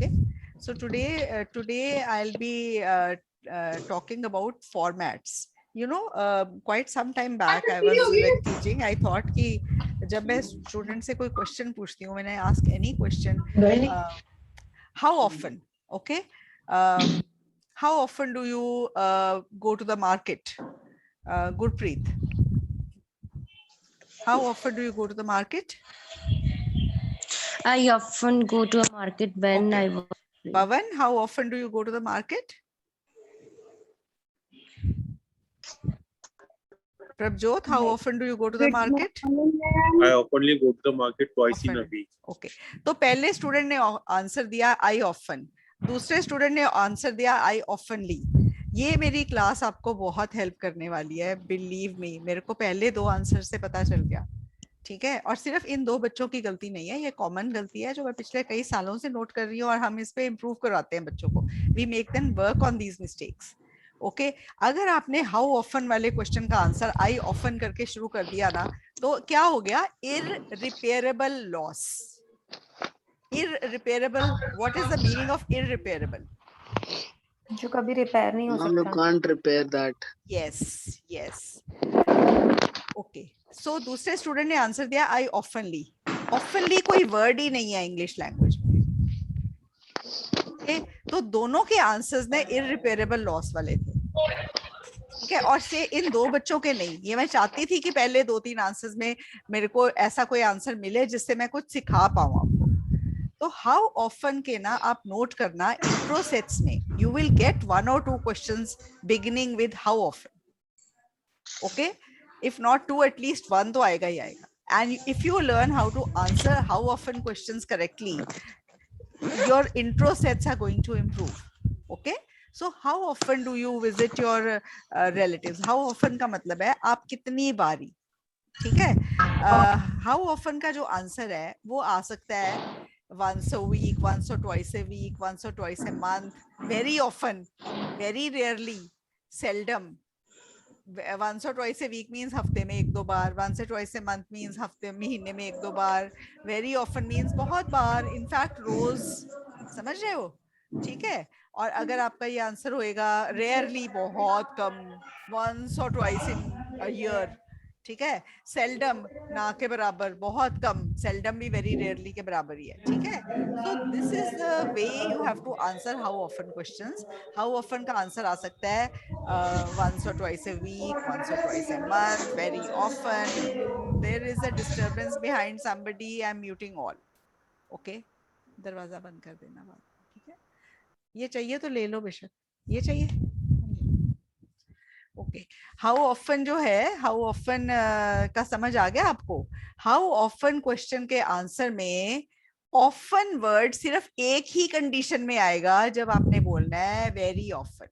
Okay, so today I'll be talking about formats. You know, quite some time back I was like teaching. I thought कि जब मैं student से कोई question पूछती हूँ, when I ask any question, how often? Okay, how often do you go to the market? Gurpreet, how often do you go to the market? I often go to a market when Okay. I was free. Pavan, how often do you go to the market? Prabjot, how often do you go to the market? I openly go to the market twice in a Often. week. Okay. तो पहले student ने answer दिया I often, दूसरे student ने answer दिया आई ऑफनली. ये मेरी class आपको बहुत हेल्प करने वाली है, बिलीव मी. मेरे को पहले दो आंसर से पता चल गया, ठीक है. और सिर्फ इन दो बच्चों की गलती नहीं है, ये कॉमन गलती है जो मैं पिछले कई सालों से नोट कर रही हूँ, और हम इस पे इम्प्रूव करवाते हैं बच्चों को. We make them work on these mistakes. Okay, अगर आपने हाउ ऑफन वाले क्वेश्चन का आंसर आई ऑफन करके शुरू कर दिया ना, तो क्या हो गया? Irreparable loss. Irreparable, what is the meaning of irreparable? जो कभी रिपेयर नहीं हो Ma'am, you सकता. can't repair that. Yes yes. Okay, so दूसरे स्टूडेंट ने आंसर दिया आई ऑफनली. ऑफनली कोई वर्ड ही नहीं है इंग्लिश लैंग्वेज में. ओके, तो दोनों के आंसर्स ने इररिपेयरेबल लॉस वाले थे, ठीक है. और से इन दो बच्चों के नहीं. ये मैं चाहती थी कि पहले दो तीन आंसर्स में मेरे को ऐसा कोई आंसर मिले जिससे मैं कुछ सिखा पाऊं आपको. तो हाउ ऑफन के ना आप नोट करना, इंट्रो सेट्स में यू विल गेट वन और two questions beginning with how often. Okay, if not two, at least one तो आएगा ही आएगा. And if you learn how to answer how often questions correctly, your intro sets are going to improve. Okay, so how often do you visit your relatives? How often का मतलब है आप कितनी बारी, ठीक है. how often का जो आंसर है वो आ सकता है once a week, once or twice a week, once or twice a month, very often, very rarely, seldom. once or twice a week means हफ्ते में एक दो बार. once or twice a month means हफ्ते महीने में एक दो बार. very often means बहुत बार, in fact रोज. समझ रहे हो? ठीक है. और अगर आपका ये आंसर होएगा rarely, बहुत कम, once or twice in a year, ठीक है. seldom ना के बराबर, बहुत कम. seldom भी very rarely के बराबर ही है, ठीक है. so this is the way you have to answer how often questions. how often का आंसर आ सकता है once or twice a week, once or twice a month, very often. There is a disturbance behind somebody. I'm muting all. Okay, दरवाजा बंद कर देना बात, ठीक है. ये चाहिए तो ले लो बेशक, ये चाहिए. ओके, हाउ ऑफन जो है, हाउ ऑफन का समझ आ गया आपको? हाउ ऑफन क्वेश्चन के आंसर में ऑफन वर्ड सिर्फ एक ही कंडीशन में आएगा, जब आपने बोलना है वेरी ऑफन.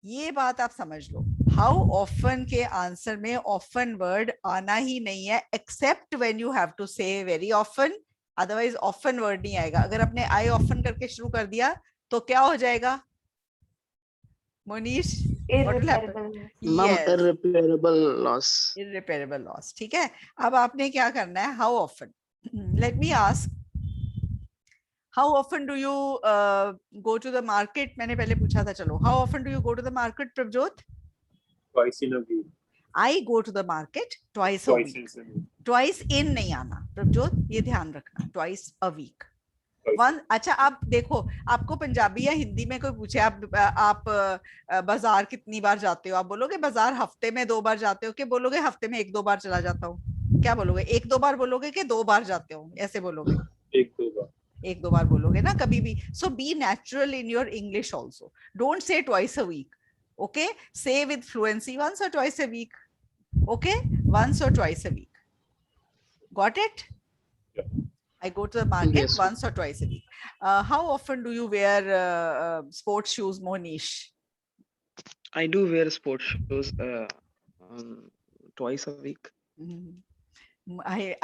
ये बात आप समझ लो. हाउ ऑफन के आंसर में ऑफन वर्ड आना ही नहीं है, except when you have to say very often. Otherwise often word नहीं आएगा. अगर आपने आई ऑफन करके शुरू कर दिया तो क्या हो जाएगा Monish? Irreparable. Ma'am, Yes, irreparable loss. irreparable loss. ठीक है. अब आपने क्या करना है? How often. Let me ask, how often do you go to the market? मैंने पहले पूछा था. चलो, how often do you go to the market? Prabhjot, Twice in a week. I go to the market twice a Twice week. in a week. Twice in नहीं आना प्रभजोत, ये ध्यान रखना. Twice a week. Twice. One. अच्छा, आप देखो, आपको पंजाबी या हिंदी में कोई पूछे आप बाजार कितनी बार जाते हो, आप बोलोगे बाजार हफ्ते में 2 बार जाते हो, कि बोलोगे हफ्ते में 1-2 बार चला जाता हूँ? क्या बोलोगे? 1-2 बार बोलोगे कि 2 बार जाते हो? ऐसे बोलोगे? एक दो बार. 1-2 बार बोलोगे ना कभी भी. So be natural in your English also. Don't say twice a week. Okay, say with fluency once or twice a week. Okay, once or twice a week. Got it? Yeah. I go to the market Yes. once or twice a week. How often do you wear sports shoes, Monish? I do wear sports shoes twice a week.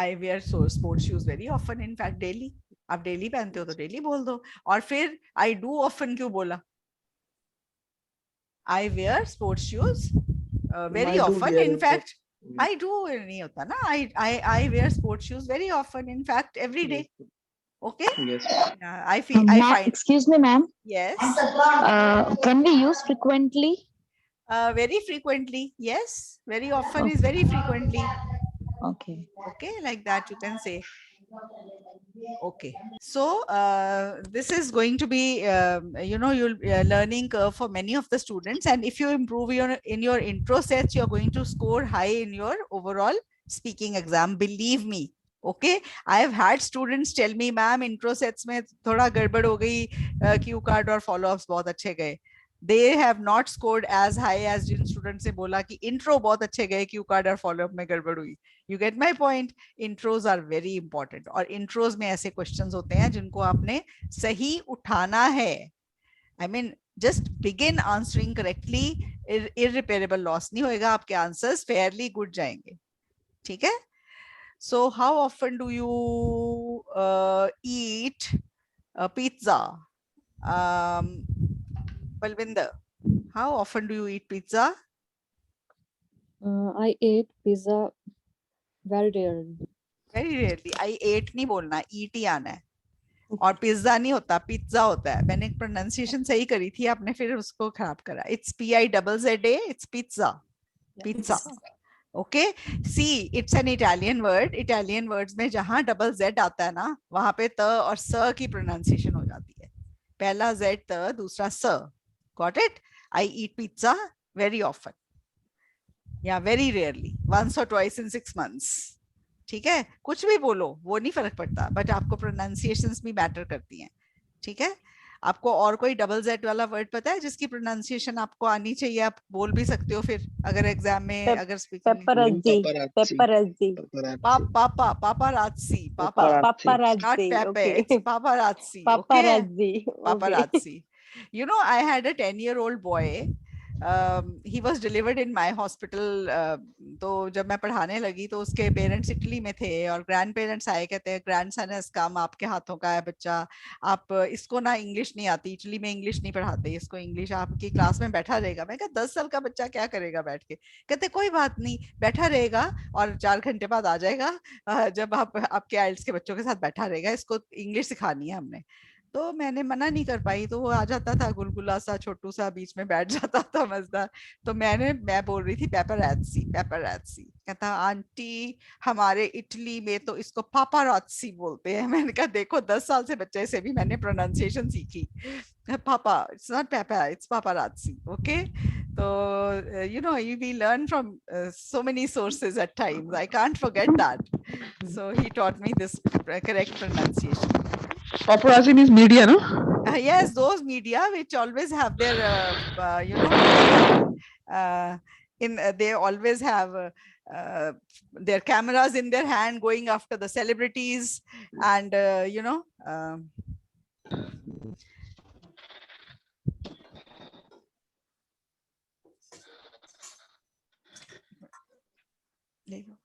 I wear sports shoes very often. In fact, daily. आप daily पहनते हो तो daily बोल दो. और फिर I do often क्यों बोला? I wear sports shoes very I do often. wear In it. fact, I do नहीं होता ना. I wear sports shoes very often. In fact, every day. Okay. Yes. I feel I Ma'am, find excuse me, ma'am. yes. Can we use frequently? Very frequently. Yes. Very often is Okay. very frequently. Okay. Okay, like that you can say. Okay, so this is going to be you'll learning curve for many of the students, and if you improve in your intro sets, you're going to score high in your overall speaking exam, believe me. Okay, I have had students tell me, ma'am, intro sets mein thoda gadbad ho gayi, cue card और follow ups बहुत अच्छे गए. They have not scored as high as Jin students ने बोला कि intro बहुत अच्छे गए, cue card और follow up में गड़बड़ हुई. You get my point? Intros are very important, और intros में ऐसे questions होते हैं जिनको आपने सही उठाना है. I mean, just begin answering correctly. Irreparable loss नहीं होएगा, आपके answers fairly good जाएंगे. ठीक है? So how often do you eat pizza? Balvinder, how often do you eat pizza? I ate pizza very rarely. Very rarely. I ate नहीं बोलना, eat ही आना है. और पिज्जा नहीं होता, पिज्जा होता है. मैंने प्रोनाउंसिएशन सही करी थी, आपने फिर उसको खराब करा. It's PIZZA, it's pizza. Pizza. Okay. See, it's an Italian word. Italian words में जहाँ double Z आता है ना, वहाँ पे त और स की प्रोनाउंसिएशन हो जाती है. पहला Z त, दूसरा स. Got it? I eat pizza very often. Yeah, very rarely. Once or twice in 6 months. ठीक है, कुछ भी बोलो वो नहीं फर्क पड़ता, बट आपको प्रोनाउंसिएशंस भी मैटर करती हैं. ठीक है, आपको और कोई डबल जेड वाला वर्ड पता है जिसकी प्रोनाउंसिएशन आपको आनी चाहिए, आप बोल भी सकते हो फिर अगर एग्जाम में, अगर स्पीकिंग में. Paparazzi. पापा पापारात्सी, पापा, not Paparazzi. Pepe, Okay. it's paparazzi. Okay, Paparazzi. Okay. paparazzi. You know, I had a 10-year-old boy. He was delivered in my hospital. तो जब मैं पढ़ाने लगी तो उसके पेरेंट्स इटली में थे और ग्रैंड पेरेंट्स आए, कहते हैं ग्रैंडसन हैज कम, आपके हाथों का है बच्चा, आप इसको ना इंग्लिश नहीं आती, इटली में इंग्लिश नहीं पढ़ाते, इसको इंग्लिश आपकी क्लास में बैठा रहेगा. मैं कहा 10 साल का बच्चा क्या करेगा बैठ के? कहते कोई बात नहीं, बैठा रहेगा और 4 घंटे बाद आ जाएगा, जब आप आपके आइल्स के बच्चों के साथ बैठा रहेगा, इसको इंग्लिश सिखानी है हमने. तो मैंने मना नहीं कर पाई, तो वो आ जाता था गुलगुला सा छोटू सा, बीच में बैठ जाता था मजेदार. तो मैं बोल रही थी पेपराज़्ज़ी पेपराज़्ज़ी. कहता आंटी हमारे इटली में तो इसको पापाराज़्ज़ी बोलते हैं. मैंने कहा देखो 10 साल से बच्चे से भी मैंने प्रोनाउंसिएशन सीखी. Papa, it's not pepa, it's paparazzi. Okay, तो you know, we learn from so many sources at times. I can't forget that. So he taught me this correct pronunciation. Paparazzi means media, no? Yes, those media which always have their you know, they always have their cameras in their hand going after the celebrities, and you know, there you go.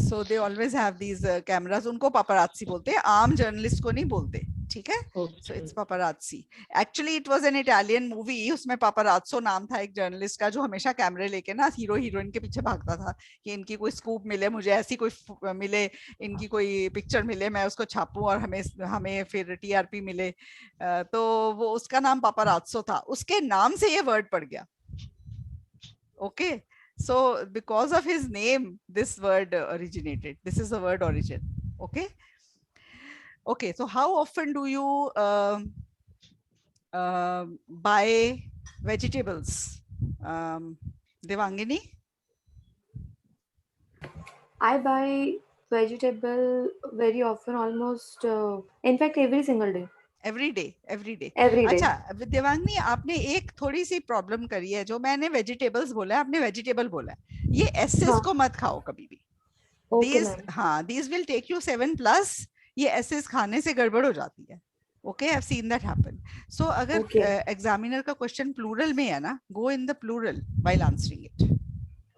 So they always have these cameras. उनको paparazzi बोलते हैं, आम journalist को नहीं बोलते. ठीक है, so it's paparazzi. Actually it was an Italian movie. उसमें paparazzo नाम था एक जर्नलिस्ट का, जो हमेशा कैमरे लेके ना हीरो हीरोइन के पीछे भागता था कि इनकी कोई स्कूप मिले, मुझे ऐसी कोई मिले, इनकी कोई पिक्चर मिले, मैं उसको छापूं और हमें फिर TRP मिले. तो वो उसका नाम paparazzo था, उसके नाम से ये वर्ड पड़ गया. Okay. So because of his name, this word originated. This is the word origin. Okay. Okay. So how often do you buy vegetables? Devangini? I buy vegetable very often, almost, in fact, every single day. Every day, every day. Every day. अच्छा देवांगनी, आपने एक थोड़ी सी problem करी है. जो मैंने vegetables बोला है, आपने वेजिटेबल बोला है. ये एसेस को मत खाओ कभी भी. These, हाँ, these will take you 7+. ये एसेस खाने से गड़बड़ हो जाती है. Okay, I've seen that happen. So अगर एग्जामिनर का क्वेश्चन प्लूरल में है ना, go in the plural while answering it.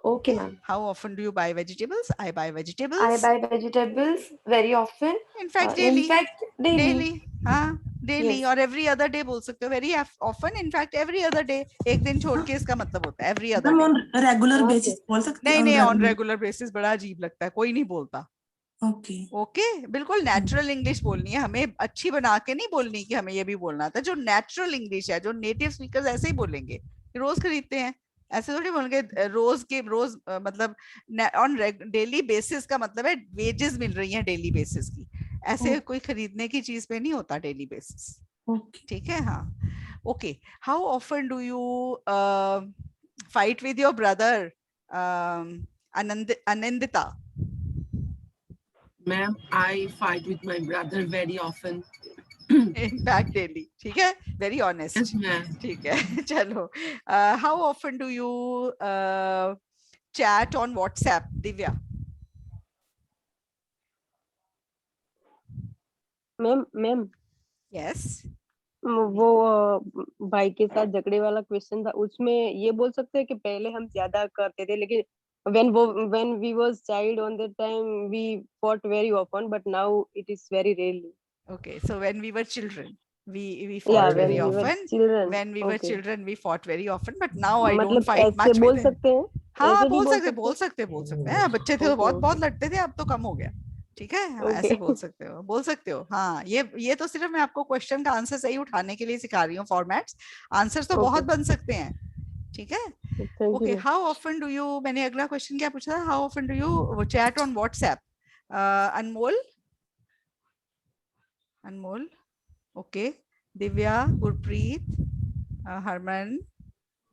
Okay, ma'am. How often do you buy vegetables? I buy vegetables. I buy vegetables very often. In fact, daily. In fact, daily. हाँ, daily. Yes. और every other day बोल सकते हो. Very often. In fact, every other day. एक दिन छोड़ के इसका मतलब होता है every other day. on regular basis बोल सकते हैं. नहीं, on regular basis बड़ा अजीब लगता है, कोई नहीं बोलता. Okay. ओके बिल्कुल नेचुरल इंग्लिश बोलनी है हमें, अच्छी बना के नहीं बोलनी कि हमें ये भी बोलना था। जो नेचुरल इंग्लिश है, जो नेटिव स्पीकर्स ऐसे ही बोलेंगे, रोज खरीदते हैं, ऐसे थोड़ी बोलेंगे रोज के रोज मतलब ऑन डेली बेसिस का मतलब है वेजेस मिल रही हैं डेली बेसिस की, ऐसे कोई खरीदने की चीज पे नहीं होता डेली बेसिस। Okay. ठीक है हाँ okay. How often do you fight with your brother Anandita? Ma'am, I fight with my brother very often. In fact daily, ठीक है, वेरी ऑनेस्ट, Yes, ma'am. ठीक है चलो। How often do you chat on WhatsApp, Divya? Ma'am yes वो भाई के साथ झगड़े वाला क्वेश्चन था, उसमें ये बोल सकते हैं कि पहले हम ज्यादा करते थे, लेकिन when we was child on that time we fought very often, but now it is very rarely. okay, so when we were children we Yeah, fought when very we were often, children. when we were Okay. children we fought very often, but now I don't मतलब fight ऐसे much बोल with him. सकते हैं, हाँ ऐसे भी बोल सकते हैं, बच्चे थे तो Okay, बहुत okay. बहुत लड़ते थे, अब तो कम हो गया, ठीक है हाँ, ऐसे Okay. बोल सकते हो हाँ। ये तो सिर्फ मैं आपको क्वेश्चन का आंसर सही उठाने के लिए सिखा रही हूँ, फॉर्मेट्स, आंसर्स तो बहुत Okay. बन सकते हैं, ठीक है Thank you. Okay. ma'am. How often do you, मैंने अगला क्वेश्चन क्या पूछा था, how often do you chat on WhatsApp? Anmol, Anmol okay, Divya, Gurpreet, Harman,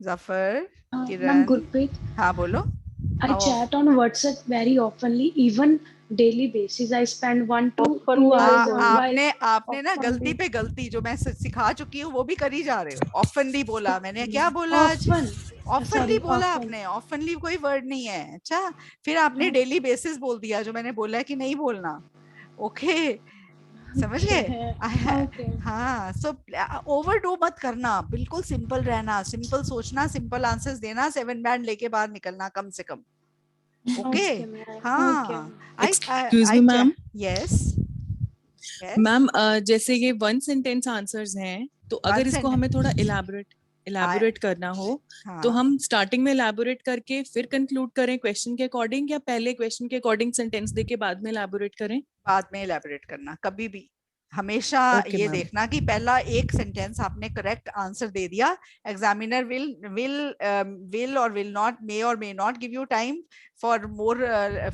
Zafar, Ma'am Kiran, Gurpreet, हाँ बोलो। I How chat on WhatsApp very oftenly, even daily basis. I spend 1 to 2 Often hours means, on while आपने ना गलती oftenly. पे गलती जो मैं सिखा चुकी हूँ वो भी करी जा रहे हो। ऑफनली बोला मैंने, क्या बोला आज? Often, ऑफनली sorry, बोला often. आपने, ऑफनली कोई वर्ड नहीं है। अच्छा फिर आपने डेली बेसिस बोल दिया जो मैंने बोला है कि नहीं बोलना। ओके समझ गए? Okay. हाँ सो ओवरडू मत करना, बिल्कुल सिंपल रहना, सिंपल सोचना, सिंपल आंसर्स देना, 7 बैंड लेके बाहर निकलना कम से कम। Okay Okay, ma'am. हाँ Excuse me, ma'am. Yes ma'am जैसे ये वन सेंटेंस आंसर्स हैं, तो अगर इसको हमें थोड़ा इलाबोरेट करना हो तो हम स्टार्टिंग में इलाबोरेट करके फिर कंक्लूड करें क्वेश्चन के अकॉर्डिंग, या पहले क्वेश्चन के अकॉर्डिंग सेंटेंस देके बाद में इलाबोरेट करें? बाद में इलेबोरेट करना, कभी भी हमेशा Okay, ये ma'am. देखना कि पहला एक सेंटेंस आपने करेक्ट आंसर दे दिया, examiner will or will not, may or may not give you time for more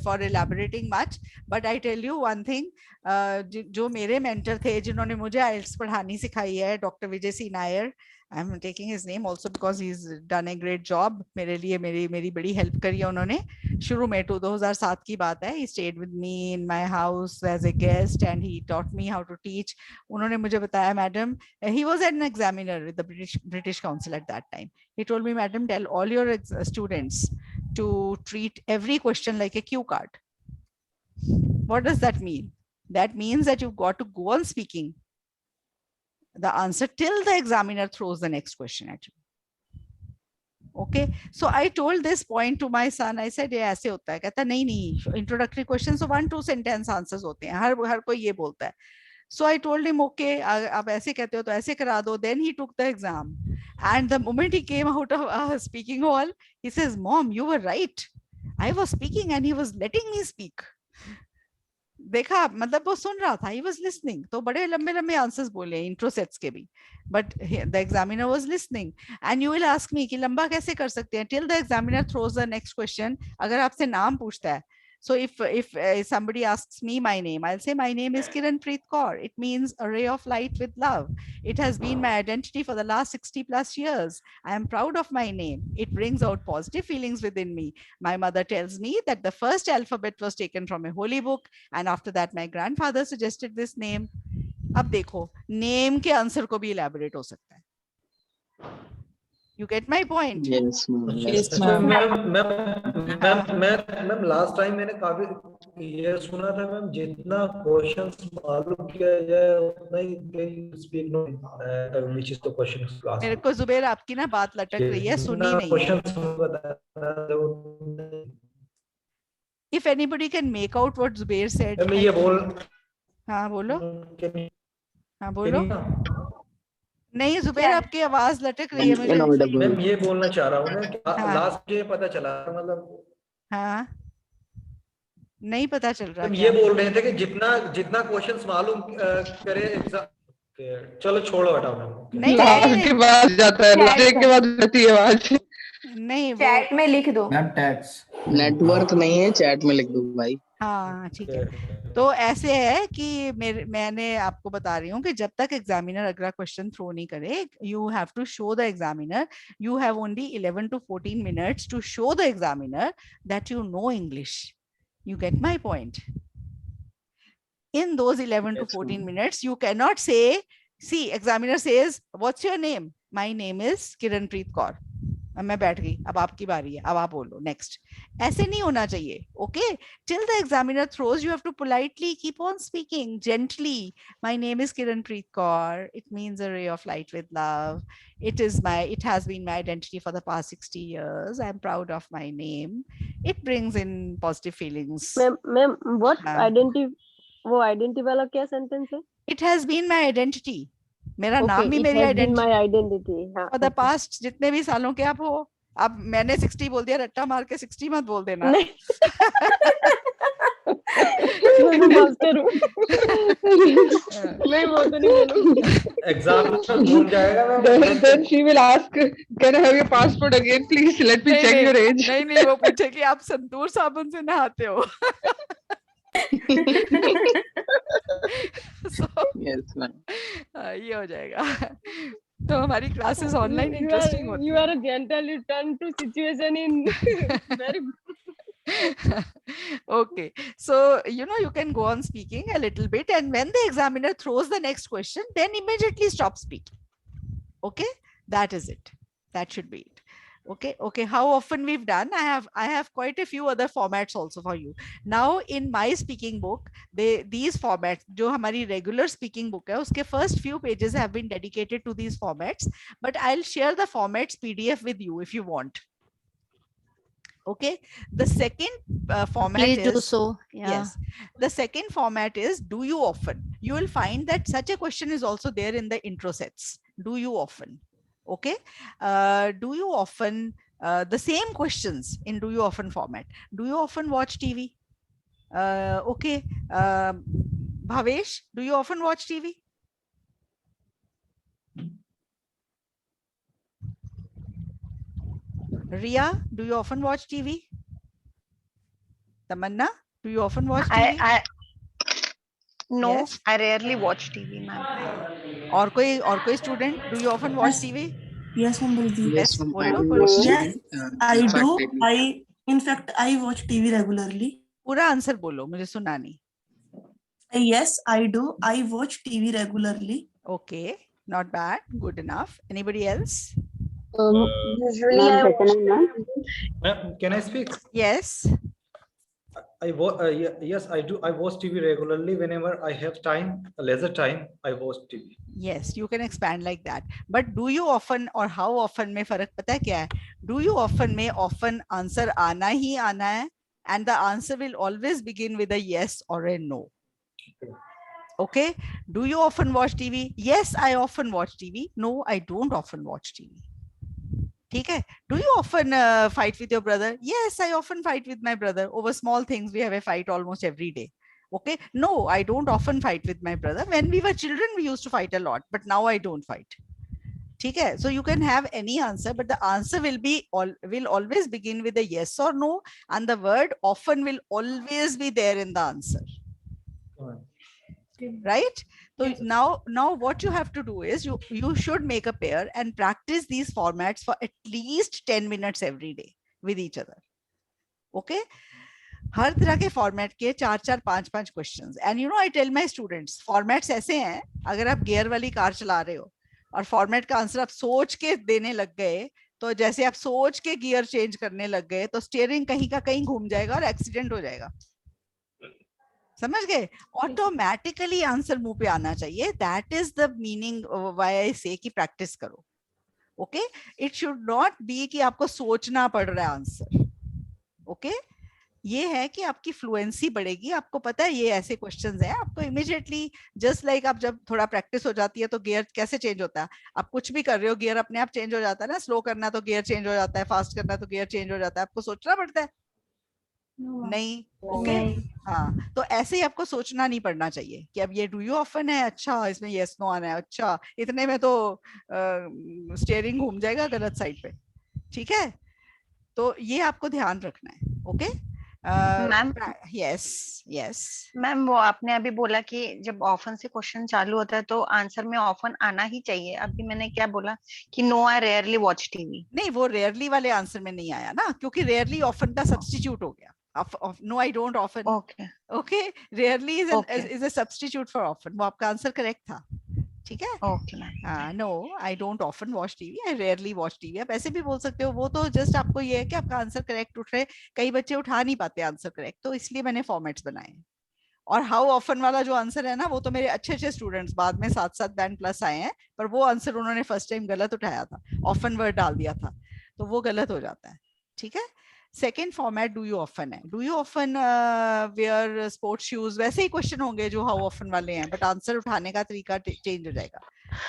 for elaborating much, but I tell you one thing, जो मेरे मेंटर थे जिन्होंने मुझे आइल्स पढ़ानी सिखाई है, doctor Vijay C Nair, I am taking his name also because he is done a great job, मेरे लिए मेरी बड़ी हेल्प करी है उन्होंने शुरू में। 2007 की बात है, he stayed with me in my house as a guest and he taught me how to teach. उन्होंने मुझे बताया madam, he was an examiner with the British Council at that time. He told me, madam, tell all your students to treat every question like a cue card. What does that mean? That means that you've got to go on speaking the answer till the examiner throws the next question at you. Okay, so I told this point to my son. I said, ये ऐसे होता है। कहता नहीं introductory questions so 1-2 sentence answers होते हैं, हर कोई ये बोलता है। So I told him, okay, आप ऐसे कहते हो तो ऐसे करा दो। Then he took the exam, and the moment he came out of speaking hall, he says, Mom, you were right. I was speaking and he was letting me speak. देखा, मतलब वो सुन रहा था, he was listening. तो बड़े लंबे लंबे answers बोले इंट्रो सेट्स के भी, but the examiner was listening. And you will ask me कि लंबा कैसे कर सकते हैं? Till the examiner throws the next question. अगर आपसे नाम पूछता है, so if somebody asks me my name, I'll say my name is Kiranpreet Kaur. It means a ray of light with love. It has been my identity for the last 60 plus years. I am proud of my name. It brings out positive feelings within me. My mother tells me that the first alphabet was taken from a holy book, and after that my grandfather suggested this name. अब देखो, name के answer को भी elaborate हो सकता है। You get my point? Yes, ma'am. Yes, ma'am. Ma'am last time मैंने काफी ये सुना था मैम, जितना क्वेश्चंस मालूम किया जाए उतना he speak know which is the question class. मेरे को जुबेर आपकी ना बात लटक रही है, सुनी नहीं है। If anybody can make out what Zubair said, मैं ये बोल, हाँ बोलो, हाँ बोलो। नहीं जुबेर, आपकी आवाज लटक रही है मुझे। मैं ये बोलना चाह रहा हूँ ना कि लास्ट ये पता चला, मतलब हाँ नहीं पता चल रहा हम क्या? ये बोल रहे थे कि जितना जितना क्वेश्चंस मालूम करे एग्जाम, चलो छोड़ो हटाओ मैम। नहीं लास्ट नहीं के बाद जाता है, ब्रेक के बाद जाती है आवाज। नहीं, वो चैट में लिख दो। मैम टैक्स नेटवर्क नहीं है, चैट में लिख दो भाई। हाँ ठीक है। तो ऐसे है कि मैंने आपको बता रही हूँ कि जब तक एग्जामिनर अगला क्वेश्चन थ्रो नहीं करे, you have to show the examiner, you have only 11 to 14 minutes to show the examiner that you know English. You get my point? In those 11 to 14 minutes, you cannot say, see, examiner says, what's your name? My name is Kiranpreet Kaur. अब मैं बैठ गई, अब आपकी बारी है, अब आप बोलो नेक्स्ट। ऐसे नहीं होना चाहिए, okay? Till the examiner throws, you have to politely keep on speaking gently. My name is Kiranpreet Kaur. It means a ray of light with love. It has been my identity for the past 60 years. I'm proud of my name. It brings in positive feelings. Ma'am what identity, वो identity वाला क्या sentence है? It has been my identity. मेरा Okay, नाम भी it मेरी has been identity. my identity. हाँ, For the past जितने भी सालों के आप हो, अब मैंने 60 बोल दिया, रट्टा मार के 60 मत बोल देना। नहीं। मैं मास्टर हूँ। मैं वो तो नहीं बोलूँ। एग्जाम में घूम जाएगा ma'am. Then she will ask, can I have your passport again, please? Let me check your age. नहीं, वो पूछेगी आप संतूर साबुन से नहाते हो। So, Yes, ma'am. ये हो जाएगा। तो हमारी क्लासेस ऑनलाइन इंटरेस्टिंग होती You are a gentle, you turn to situation in very. Okay, so you can go on speaking a little bit, and when the examiner throws the next question, then immediately stop speaking. Okay, that is it. That should be it. Okay, how often we've done, I have quite a few other formats also for you. Now in my speaking book, these formats, जो हमारी regular speaking book है, उसके first few pages have been dedicated to these formats, but I'll share the formats PDF with you if you want. Okay, the second format Please is do so. Yeah. yes, the second format is do you often. You will find that such a question is also there in the intro sets. Do you often? Okay, do you often, the same questions in do you often format. Do you often watch TV? Okay, Bhavesh, do you often watch TV? Ria, do you often watch TV? Tamanna, do you often watch TV? No, Yes. I rarely watch TV, ma'am. और कोई student, do you often watch TV? Yes, ma'am. Yes, ma'am, I बोलो, do बोलो। watch Yes, TV. I In fact, do. In fact, I watch TV regularly. पूरा answer बोलो, मुझे सुना नहीं। Yes, I do. I watch TV regularly. Okay, not bad, good enough. Anybody else? Usually I watch. Ma'am, can I speak? Yes. Yes, I do. I watch TV regularly whenever I have time, leisure time. I watch TV. Yes, you can expand like that. But do you often or how often में फर्क पता है क्या है? Do you often में often answer आना ही आना है, and the answer will always begin with a yes or a no. Okay. Do you often watch TV? Yes, I often watch TV. No, I don't often watch TV. ठीक है? Do you often fight with your brother? Yes, I often fight with my brother over small things. We have a fight almost every day. Okay. No, I don't often fight with my brother. When we were children, we used to fight a lot, but now I don't fight. ठीक है? So you can have any answer, but the answer will always begin with a yes or no, and the word often will always be there in the answer. Right? So now what you have to do is you should make a pair and practice these formats for at least 10 minutes every day with each other. Okay? हर तरह के format के 4-4, 5-5 questions, and I tell my students, formats ऐसे हैं, अगर आप gear वाली car चला रहे हो और फॉर्मेट का आंसर आप सोच के देने लग गए, तो जैसे आप सोच के गियर चेंज करने लग गए तो स्टीयरिंग कहीं का कहीं घूम जाएगा और एक्सीडेंट हो जाएगा। समझ गए? ऑटोमेटिकली आंसर मुंह पे आना चाहिए। That is the meaning why I से कि प्रैक्टिस करो। Okay, it should not be कि आपको सोचना पड़ रहा है आंसर। ओके, ये है कि आपकी फ्लुएंसी बढ़ेगी, आपको पता है ये ऐसे क्वेश्चंस हैं, आपको इमीडिएटली जस्ट लाइक आप जब थोड़ा प्रैक्टिस हो जाती है तो गियर कैसे चेंज होता है, आप कुछ भी कर रहे हो गियर अपने आप चेंज हो जाता है ना, स्लो करना तो गियर चेंज हो जाता है, फास्ट करना तो गियर चेंज हो जाता है, आपको सोचना पड़ता है। नहीं, ओके। हाँ, तो ऐसे ही आपको सोचना नहीं पड़ना चाहिए कि अब ये डू यू ऑफन है, अच्छा इसमें यस नो आना है, अच्छा इतने में तो स्टीयरिंग घूम जाएगा गलत साइड पे, ठीक है। तो ये आपको ध्यान रखना है, okay ma'am. Yes yes ma'am, वो आपने अभी बोला कि जब ऑफन से क्वेश्चन चालू होता है तो आंसर में ऑफन आना ही चाहिए। अभी मैंने क्या बोला कि no I rarely watch TV. नहीं, वो रेयरली वाले आंसर में नहीं आया ना, क्योंकि रेयरली ऑफन का सब्स्टिट्यूट हो गया। No I don't often, okay okay, rarely is a substitute for often, वो आपका आंसर करेक्ट था, ठीक है। Okay ma'am. No I don't often watch TV, I rarely watch TV, आप ऐसे भी बोल सकते हो। वो तो जस्ट आपको ये है कि आपका आंसर करेक्ट उठ रहे, कई बच्चे उठा नहीं पाते आंसर करेक्ट, तो इसलिए मैंने फॉर्मेट्स बनाए। और हाउ ऑफन वाला जो आंसर है ना, वो तो मेरे अच्छे अच्छे स्टूडेंट्स बाद में 7-7 बैंड प्लस आए हैं, पर वो आंसर उन्होंने फर्स्ट टाइम गलत उठाया था, ऑफन वर्ड डाल दिया था, तो वो गलत हो जाता है, ठीक है। Second format do you often है, do you often wear sports shoes, वैसे ही क्वेश्चन होंगे जो हाउ ऑफन वाले हैं, बट आंसर उठाने का तरीका चेंज हो जाएगा,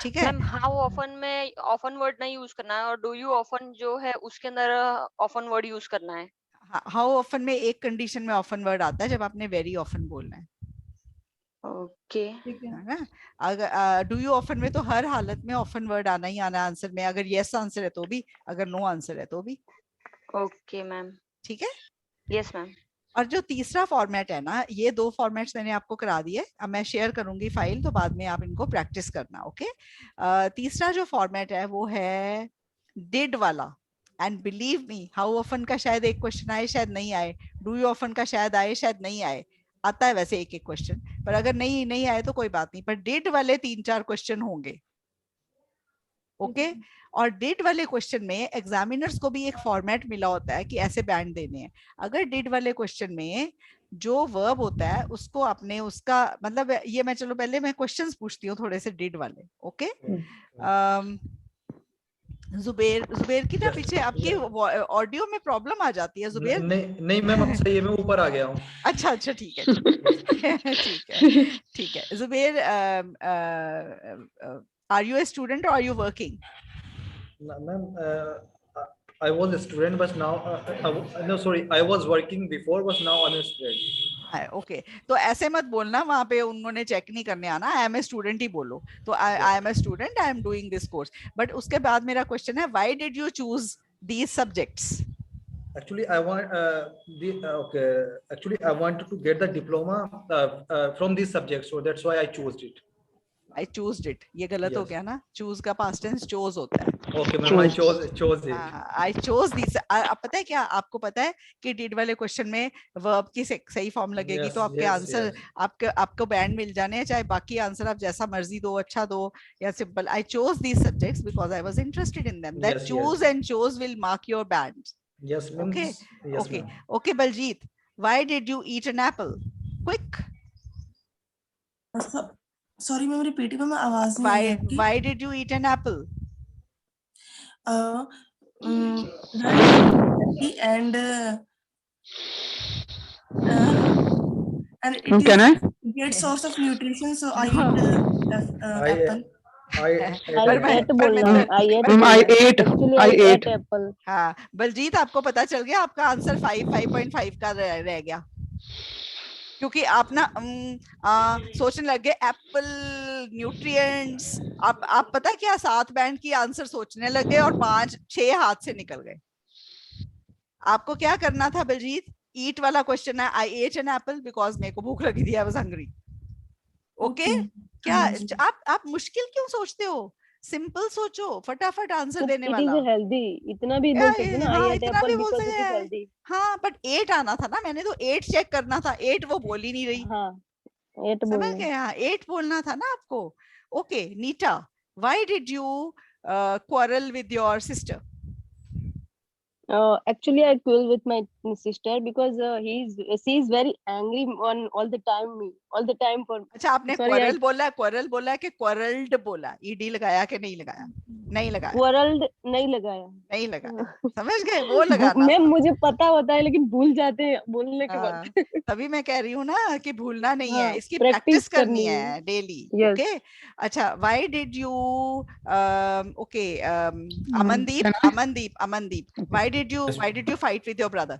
ठीक है। मैम, हाउ ऑफन में ऑफन वर्ड नहीं यूज करना है, और डू यू ऑफन जो है उसके अंदर ऑफन वर्ड यूज करना है। हाउ ऑफन में एक कंडीशन में ऑफन वर्ड आता है, जब आपने वेरी ऑफन बोलना है, ओके। है ना। अगर डू यू ऑफन में तो हर हालत में ऑफन वर्ड आना ही आना आंसर में, अगर यस आंसर है तो भी, अगर नो आंसर है तो भी, ओके मैम, ठीक है। Yes ma'am. और जो तीसरा फॉर्मेट है ना, ये 2 फॉर्मेट्स मैंने आपको करा दिए, अब मैं शेयर करूंगी फाइल, तो बाद में आप इनको प्रैक्टिस करना, ओके। तीसरा जो फॉर्मेट है वो है डिड वाला, and believe me, how often का शायद एक क्वेश्चन आए शायद नहीं आए, डू यू ऑफन का शायद आए शायद नहीं आए, आता है वैसे एक एक क्वेश्चन, पर अगर नहीं आए तो कोई बात नहीं, पर डिड वाले 3-4 क्वेश्चन होंगे, ओके। और डिड वाले क्वेश्चन में एग्जामिनर्स को भी एक फॉर्मेट मिला होता है कि ऐसे बैंड देने हैं। अगर डिड वाले क्वेश्चन में जो वर्ब होता है उसको आपने उसका मतलब, ये मैं चलो पहले मैं क्वेश्चंस पूछती हूँ थोड़े से डिड वाले, ओके। जुबेर की ना पीछे आपकी ऑडियो में प्रॉब्लम आ जाती है जुबेर। नहीं मैम, अब सही है, मैं ऊपर आ गया हूँ। अच्छा ठीक है ठीक है Zuber, are you a student और are you working? Ma'am, I was a student, but now no, sorry, I was working before, but now I'm a student. Okay तो ऐसे मत बोलना, वहां पे उन्होंने चेक नहीं करने आना, आई एम ए स्टूडेंट ही बोलो। तो I am a student, I am doing this course. But उसके बाद मेरा क्वेश्चन है, why did you choose these subjects? Actually, I wanted to get the diploma from these subjects, so that's why I chose it. I chose it, ये गलत हो गया ना, choose का past tense chose होता है। Okay, ma'am, I chose it. I chose these। अब पता है क्या, आपको पता है कि did वाले क्वेश्चन में verb की सही फॉर्म लगेगी, तो आपके आंसर आपको बैंड मिल जाने हैं, चाहे बाकी आंसर आप जैसा मर्जी दो, अच्छा दो या simple. I chose these subjects because I was interested in them. That choose and chose will mark your band. Yes, ma'am. Okay, yes, okay, okay. Baljeet, why did you eat an apple? Quick. Sorry, ma'am repeat में आवाज नहीं आ रही। Why did you eat an apple? And it Can I? is great source of nutrition, so I eat apple. I ate apple. हाँ, बलजीत आपको पता चल गया, आपका आंसर 5.5 का रह गया, क्योंकि आप ना सोचने लग गए एप्पल न्यूट्रिएंट्स। आप पता है क्या, 7 बैंड की आंसर सोचने लग गए और 5-6 हाथ से निकल गए। आपको क्या करना था बलजीत, ईट वाला क्वेश्चन है, आई एट एन एप्पल बिकॉज मेरे को भूख लगी थी, आई वाज हंग्री। ओके, क्या आप मुश्किल क्यों सोचते हो, सिंपल सोचो, फटाफट आंसर देने वाला। हेल्दी, इतना भी बोल सकते ना, हाँ, इतना भी बोल सकते हैं। हाँ, बट 8 आना था ना, मैंने तो 8 चेक करना था, 8 वो बोल ही नहीं रही। हाँ, 8 समझ गए, हाँ 8 बोलना था ना आपको। Okay Neeta, why did you quarrel with your sister? Actually, I quarrel with my sister because she is very angry on all the time for. अच्छा, आपने quarrel बोला कि quarrelled बोला, ed लगाया कि नहीं लगाया? नहीं लगाया। quarrelled नहीं लगाया। नहीं लगाया, समझ गए, वो लगाना। मैम मुझे पता होता है लेकिन भूल जाते हैं बोलने के बाद। तभी मैं कह रही हूँ ना कि भूलना नहीं है, इसकी प्रैक्टिस करनी है डेली। ओके, अच्छा, why did you okay Amandeep, why did you fight with your brother?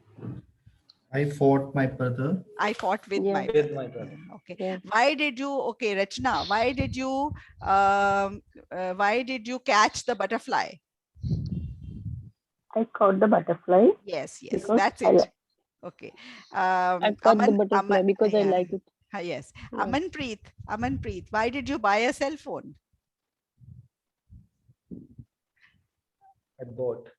I fought my brother. I fought with Yeah. my With brother. my brother. Okay. Yeah. Why did you? Okay, Rachna. Why did you? Why did you catch the butterfly? I caught the butterfly. Yes, yes. Because That's I it. li- Okay. I caught the butterfly because I yeah. like it. Yes. Yeah. Amanpreet. Why did you buy a cell phone? I bought.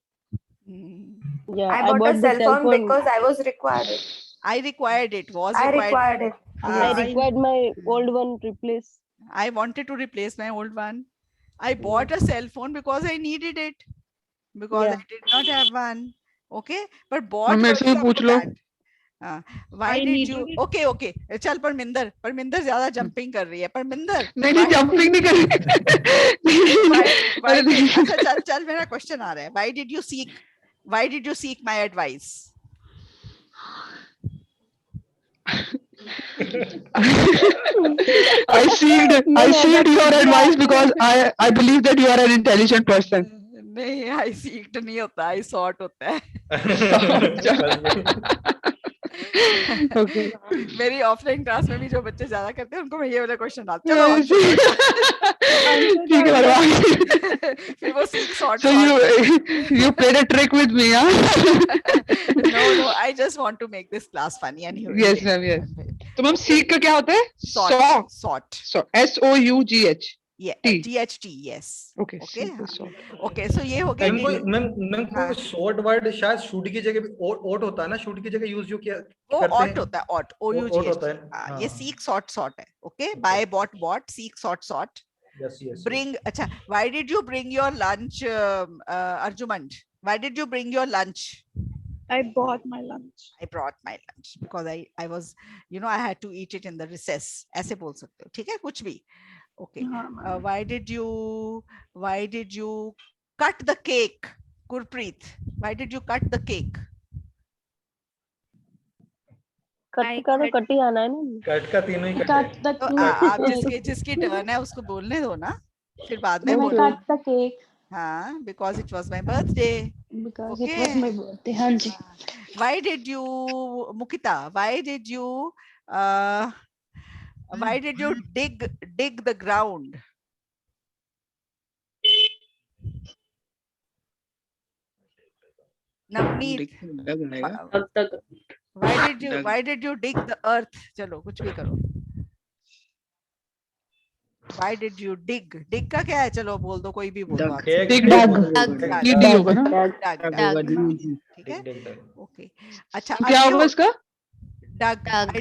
Yeah, I bought a the cell phone because I was required it. I required it. Was I required. required it. I required my old one replaced. I wanted to replace my old one. I bought a cell phone because I needed it. Because Yeah. I did not have one. Okay. But bought मेरे से भी was पूछ लो. why did you? Okay, okay. चल परमिंदर ज्यादा jumping कर रही है. परमिंदर. नहीं jumping नहीं कर रही. अच्छा चल मेरा question आ रहा है. Why did you seek my advice? I seeked your advice because I believe that you are an intelligent person. नहीं, I seeked नहीं होता, I sought होता है. Okay. मेरी ऑफलाइन क्लास में भी जो बच्चे ज्यादा करते हैं उनको मैं ये वाला क्वेश्चन डालती हूँ. चलो ठीक है बर्बाद. फिर वो seek sort. So you played a trick with me, huh? No, I just want to make this class funny and humorous. Yes, ma'am. Yes. तो मैम seek का क्या होता है? Sort. SOUGH. Yeah. T. GHT. Yes. Okay. Okay. Sort. Okay. So ये हो गया. Ma'am कोई short word शायद शूट की जगह भी ओट होता है ना, शूट की जगह यूज जो किया वो करते ऑट हैं. होता है. ऑट OUT होता है. ये seek sort है. Okay. Buy bought seek sort. Yes. Bring. अच्छा. Why did you bring your lunch, Arjumand? Why did you bring your lunch? I bought my lunch. I brought my lunch because I was, I had to eat it in the recess. ऐसे बोल सकते हो. ठीक है, कुछ भी. Okay. Why did you cut the cake, Gurpreet? Why did you cut the cake? Cut ही आना है ना. कट का तीनों ही Cut the तो आप जिसकी टर्न है उसको बोलने दो ना, फिर बाद में बोलो. cut the cake हाँ, because it was my birthday. because it was my birthday. हाँ जी. Why did you, Mukita? Why did you dig the ground? Navneet, why did you dig the earth? चलो कुछ भी करो. Why did you dig? Dig का क्या है? चलो बोल दो, कोई भी बोल दो. ठीक है. Okay. अच्छा. क्या होगा इसका? I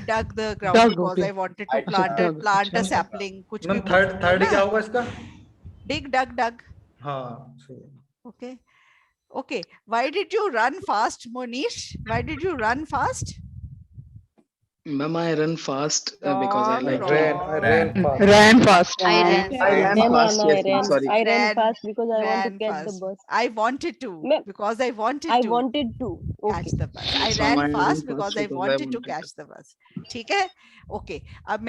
dug the ground because I wanted to plant a sapling. कुछ भी. थर्ड क्या होगा इसका? Dig, dug. हाँ. Okay. Why did you run fast, Monish? Why did you run fast? Ma'am, I run fast because I like ran fast. I ran fast. Sorry. I ran fast because I want to catch the bus. I wanted to because I wanted to catch the bus. I ran fast because I wanted to catch the bus. ठीक है? Okay. अब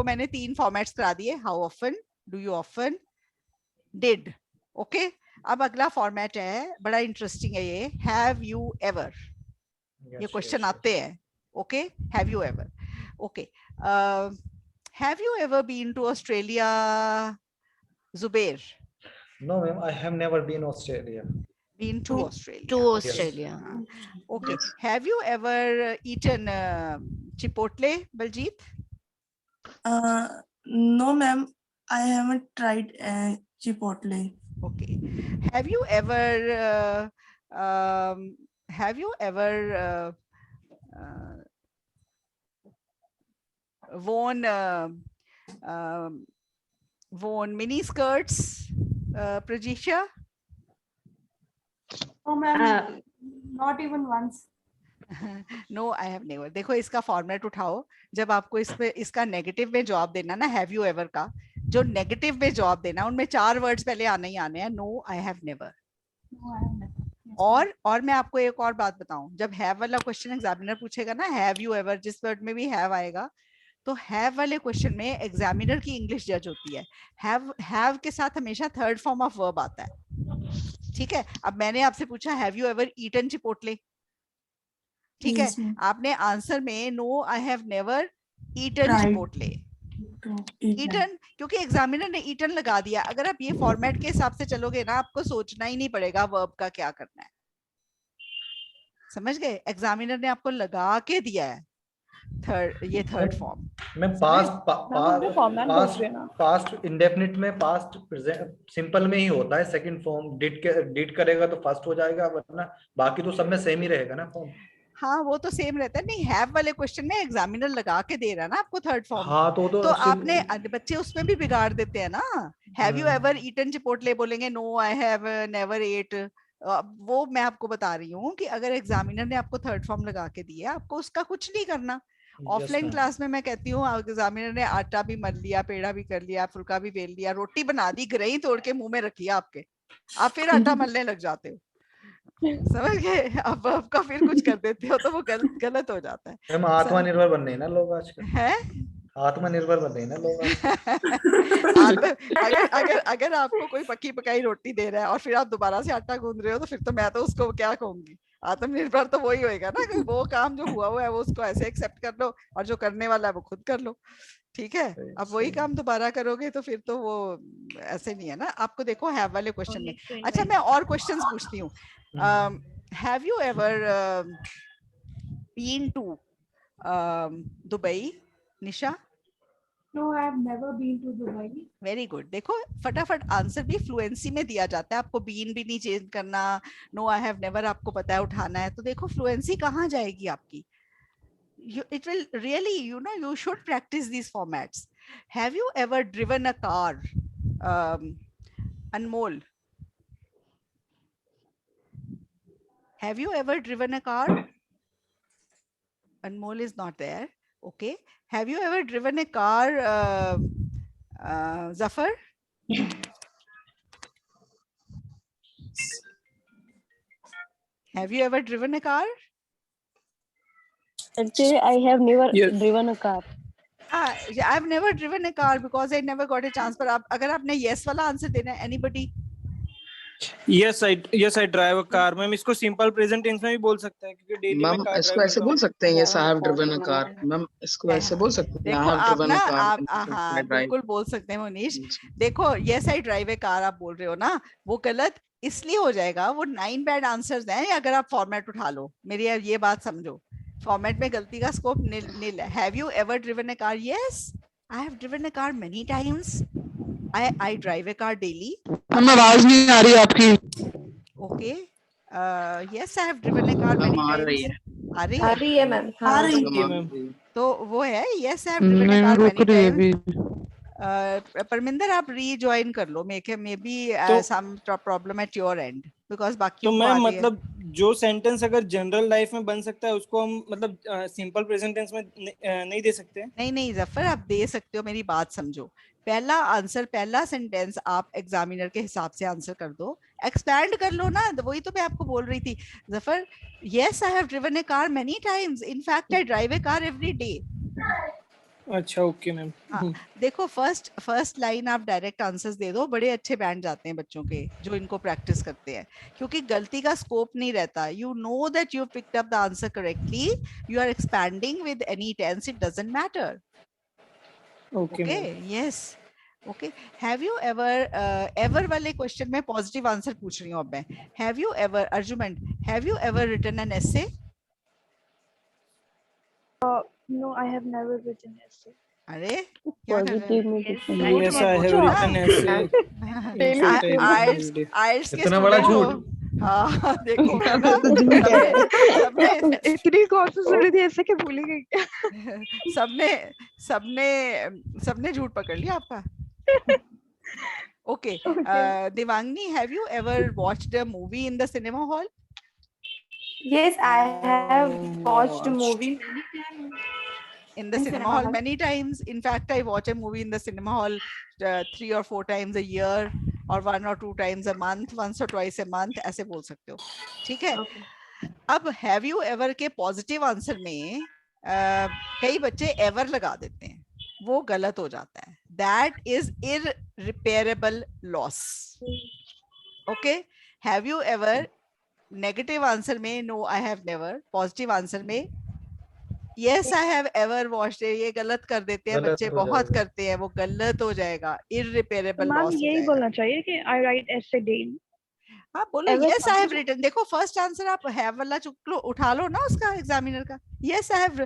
मैंने 3 formats करा दिए. How often? Do you often? Did. Okay. अब अगला format है, बड़ा इंटरेस्टिंग है ये. Have you ever? ये क्वेश्चन आते हैं. Okay, have you ever? Okay, have you ever been to Australia, Zubair? No, ma'am, I have never been Australia. Been to Australia. To Australia. Okay, have you ever eaten Chipotle, Baljit? No, ma'am, I haven't tried Chipotle. Okay, have you ever worn mini skirts, Prajisha? Oh ma'am, not even once. No, I have never. देखो इसका format उठाओ. जब आपको इसका negative में जवाब देना ना, हैव यू एवर का जो नेगेटिव में जवाब देना, उनमें 4 वर्ड्स पहले आने ही आने हैं. No, I have never. और मैं आपको एक और बात बताऊं, जब हैव वाला क्वेश्चन एग्जामिनर पूछेगा ना, हैव यू एवर, जिस वर्ड में भी हैव आएगा, तो हैव वाले क्वेश्चन में एग्जामिनर की इंग्लिश जज होती है. हैव के साथ हमेशा थर्ड फॉर्म ऑफ वर्ब आता है. ठीक है. अब मैंने आपसे पूछा have you ever eaten Chipotle, ठीक है, आपने आंसर में no I have never eaten Chipotle, eaten, क्योंकि एग्जामिनर ने ईटन लगा दिया। अगर आप ये फॉर्मेट के हिसाब से चलोगे ना, आपको सोचना ही नहीं पड़ेगा वर्ब का क्या करना है, समझ गए? एग्जामिनर ने आपको लगा के दिया है थर्ड फॉर्म मैं पास्ट इंडेफिनिट में पास्ट सिंपल में ही होता है सेकंड फॉर्म, डिड करेगा तो फर्स्ट हो जाएगा, वरना बाकी तो सब में सेम ही रहेगा ना फॉर्म। हाँ वो तो सेम रहता है। नहीं, हैव वाले क्वेश्चन में एग्जामिनर लगा के दे रहा है ना आपको थर्ड फॉर्म। हाँ तो आपने बच्चे उसमें भी बिगाड़ देते हैं ना। Have you ever eaten Chipotle बोलेंगे no I have never ate. वो मैं आपको बता रही हूँ कि अगर एग्जामिनर ने आपको थर्ड फॉर्म लगा के दिया, आपको उसका कुछ नहीं करना। ऑफलाइन क्लास में मैं कहती हूँ एग्जामिनर ने आटा भी मल लिया, पेड़ा भी कर लिया, फुल्का भी बेल लिया, रोटी बना दी, ग्रही तोड़ के मुंह में रखी आपके, आप फिर आटा मलने लग जाते हो, समझ गए? अब आपका फिर कुछ कर देते हो तो वो गलत हो जाता है। हम आत्मनिर्भर बन रहे हैं ना लोग आजकल, है आत्मनिर्भर बन रहे हैं ना लोग अगर आपको कोई पकी पकाई रोटी दे रहा है और फिर आप दोबारा से आटा गूंद रहे हो, तो फिर तो मैं तो उसको क्या कहूंगी, आत्मनिर्भर तो वही होएगा ना कि वो काम जो हुआ है वो उसको ऐसे एक्सेप्ट कर लो और जो करने वाला है वो खुद कर लो, ठीक है? अब वही काम दोबारा करोगे तो फिर तो वो ऐसे नहीं है ना। आपको देखो हैव वाले क्वेश्चन में, अच्छा मैं और क्वेश्चंस पूछती हूँ। Have you ever been to Dubai? Nisha? No, I have never been to Dubai. Very good. देखो फटाफट आंसर भी फ्लुएंसी में दिया जाता है, आपको बीन भी नहीं चेंज करना, नो आई हैव नेवर आपको पता है उठाना है, तो देखो फ्लुएंसी कहाँ जाएगी आपकी? It will really, you should practice these formats. Have you ever driven a car? Anmol, have you ever driven a car? Anmol is not there. Okay. Have you ever driven a car, Zafar? Have you ever driven a car? Actually, I have never driven a car. I've never driven a car because I never got a chance. पर अगर आपने yes वाला answer देना है, anybody? Yes, I drive a car. Ma'am इसको simple present tense में भी बोल सकते हैं क्योंकि डेली में कार इसको ऐसे बोल सकते हैं, yes I have driven a car. Ma'am इसको ऐसे बोल सकते हैं, I have driven a car. हाँ बिल्कुल बोल सकते हैं मोनीश। देखो yes I drive a car आप बोल रहे हो ना, वो गलत इसलिए हो जाएगा, वो 9 बैड आंसर्स हैं अगर आप फॉर्मेट उठा लो। मेरी ये बात समझो, फॉर्मेट में गलती का स्कोप नील है। Have you ever driven a car? Yes I have driven a car many times, I drive a car daily. हम आवाज नहीं आ रही आपकी। Okay yes I have driven a car many times. आ रही है मैम, आ रही है मैम। तो वो है yes I have driven a car many times. Parminder आप रीजॉइन कर लो, maybe some problem at your end because बाकी तो मैं मतलब जो सेंटेंस अगर जनरल लाइफ में बन सकता है उसको हम मतलब सिंपल प्रेजेंट टेंस में नहीं दे सकते? नहीं जफर आप दे सकते हो, मेरी बात समझो। पहला आंसर, पहला सेंटेंस आप एग्जामिनर के हिसाब से आंसर कर दो, एक्सपैंड कर लो ना, वही तो मैं आपको बोल रही थी Zafar. Yes I have driven a car many times, in fact I drive a car every day. अच्छा ओके मैम। देखो फर्स्ट लाइन आप डायरेक्ट आंसर्स दे दो, बड़े अच्छे बैंड जाते हैं बच्चों के जो इनको प्रैक्टिस करते हैं, क्योंकि गलती का स्कोप नहीं रहता। You know that you picked up the answer correctly, you are expanding with any tense, it doesn't matter. Okay yes okay. Have you ever वाले क्वेश्चन में पॉजिटिव आंसर पूछ रही हूँ अब मैं। Have you ever, Arjuman, have you ever written an essay? No, I have never written essay. अरे क्या कर रहे हैं? Yes, I have written essay. इतना बड़ा झूठ। हाँ देखो इतनी कोशिश हो रही थी ऐसे कि भूल ही गई। सबने झूठ पकड़ लिया आपका। Okay Divangani, have you ever watched a movie in the cinema hall? Yes, I have watched a movie in the cinema hall many times. In fact, I watch a movie in the cinema hall 3 or 4 times a year, or 1 or 2 times a month, once or twice a month, ऐसे बोल सकते हो, ठीक है? अब have you ever के positive answer में कई बच्चे एवर लगा देते हैं, वो गलत हो जाता है। That is irreparable loss. Okay, have you ever negative answer में no I have never, positive answer में yes I have ever washed. ये गलत कर देते हैं गलत बच्चे, हो बहुत जाएगा। करते हैं, वो गलत हो जाएगा, इररिपेयरेबल मैम लॉस हो यही जाएगा। बोलना चाहिए कि आई राइट एस्से डेली। हाँ बोलो Ever yes I have something- written. देखो फर्स्ट आंसर आप हैव वाला चुक लो, उठा लो ना उसका एग्जामिनर का। Yes I have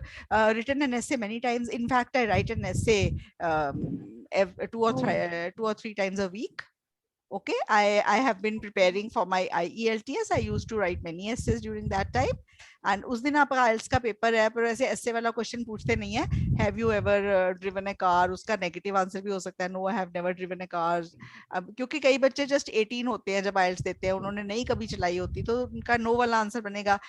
written an essay many times, in fact I write an essay 2 or 3 times a week. Okay, I have been preparing for my IELTS. I used to write many essays during that time. And उस दिन आपका IELTS का paper है, पर ऐसे essay वाला question पूछते नहीं है have you ever driven a car, उसका नेगेटिव आंसर भी हो सकता है no I have never driven a car। अब क्योंकि कई बच्चे जस्ट 18 होते हैं जब IELTS देते हैं, उन्होंने नहीं कभी चलाई होती, तो उनका नो वाला आंसर बनेगा।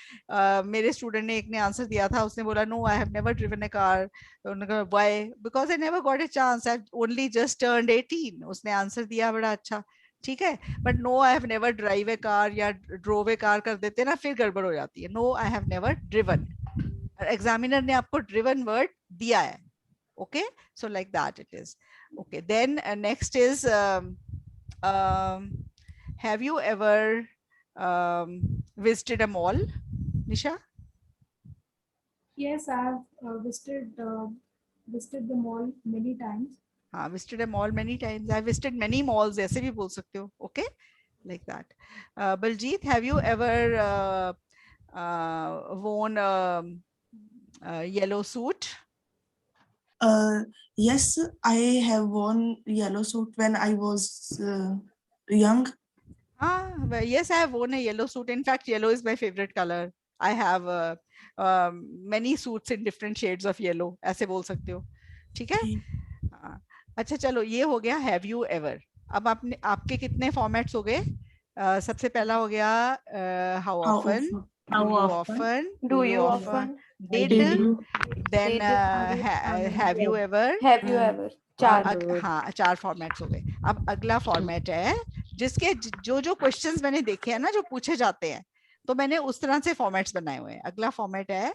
मेरे स्टूडेंट ने एक ने आंसर दिया था, उसने बोला no I have never driven a car। उन्होंने कहा why, because I never got a chance, I've only just turned 18। उसने आंसर दिया बड़ा अच्छा, ठीक है। But no I have never drive a car या ड्रोव ए कार कर देते ना, फिर गड़बड़ हो जाती है। No I have never driven, examiner ने आपको ड्रिवन वर्ड दिया है। Okay, so like that it is. Okay, then next is have you ever visited a mall, Nisha? Yes, I have visited the mall many times. हाँ, visited a mall many times. I visited many malls, ऐसे भी बोल सकते हो। Okay, like that. Baljeet, have you ever worn a yellow suit? Yes, I have worn yellow suit when I was young. Yes, I have worn a yellow suit. In fact, yellow is my favorite color. I have many suits in different shades of yellow. ऐसे बोल सकते हो, ठीक है। अच्छा चलो, ये हो गया हैव यू एवर। अब आपके कितने फॉर्मेट्स हो गए? सबसे पहला हो गया how often, do you often, did, then have you ever, हाँ 4 फॉर्मेट्स हो गए। अब अगला फॉर्मेट है जिसके जो क्वेश्चंस मैंने देखे हैं ना जो पूछे जाते हैं, तो मैंने उस तरह से फॉर्मेट्स बनाए हुए हैं। अगला फॉर्मेट है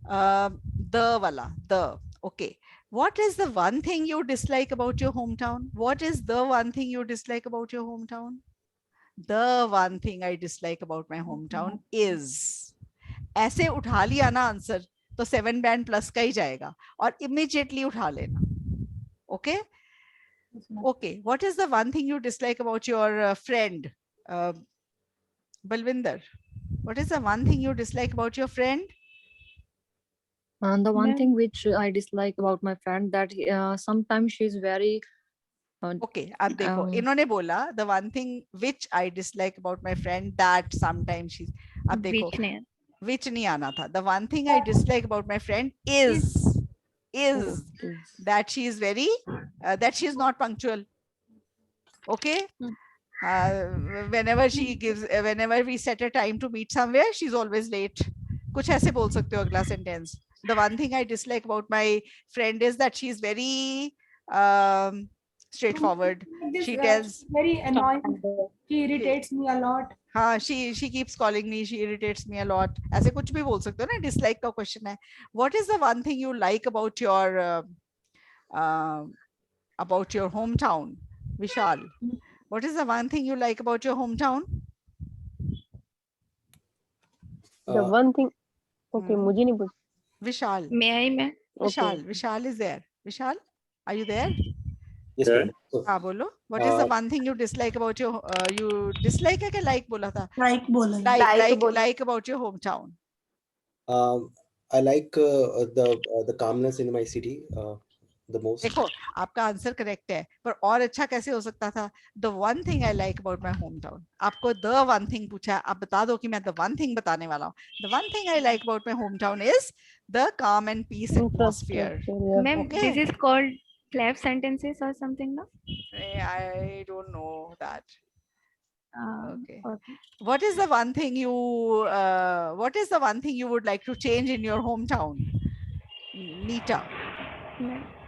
द वाला, the. Okay, what is the one thing you dislike about your hometown? What is the one thing you dislike about your hometown? The one thing I dislike about my hometown is, ऐसे उठा लिया ना answer तो 7 band plus का ही जाएगा, और immediately उठा लेना। Okay okay, what is the one thing you dislike about your friend? Balvinder, what is the one thing you dislike about your friend? And the one thing which I dislike about my friend, that sometimes she's very okay, अब देखो इन्होंने बोला the one thing which I dislike about my friend that sometimes she's, अब देखो which नहीं आना था। the one thing I dislike about my friend is that she is very that she is not punctual. Okay, whenever she gives, whenever we set a time to meet somewhere, she's always late। कुछ ऐसे बोल सकते हो अगला sentence. The one thing I dislike about my friend is that she's very straightforward. She tells very annoying. She irritates me a lot. हाँ, she keeps calling me, she irritates me a lot। ऐसे कुछ भी बोल सकते हो ना, dislike का question है। What is the one thing you like about your hometown, Vishal? What is the one thing you like about your hometown? The one thing, okay, मुझे नहीं पूछ। Vishal. मैं Vishal, Vishal is there. Vishal, are you there? Yes, ma'am. हाँ बोलो। What is the one thing you dislike about your you dislike है क्या like बोला था? Like बोला। Like about your hometown. I like the calmness in my city the most. देखो आपका answer correct है, पर और अच्छा कैसे हो सकता था? The one thing I like about my hometown। आपको the one thing पूछा है, आप बता दो कि मैं the one thing बताने वाला हूँ। The one thing I like about my hometown is the calm and peace atmosphere. Ma'am, this is called cleft sentences or something, no? I don't know that. Okay. What is the one thing you would like to change in your hometown, Nita?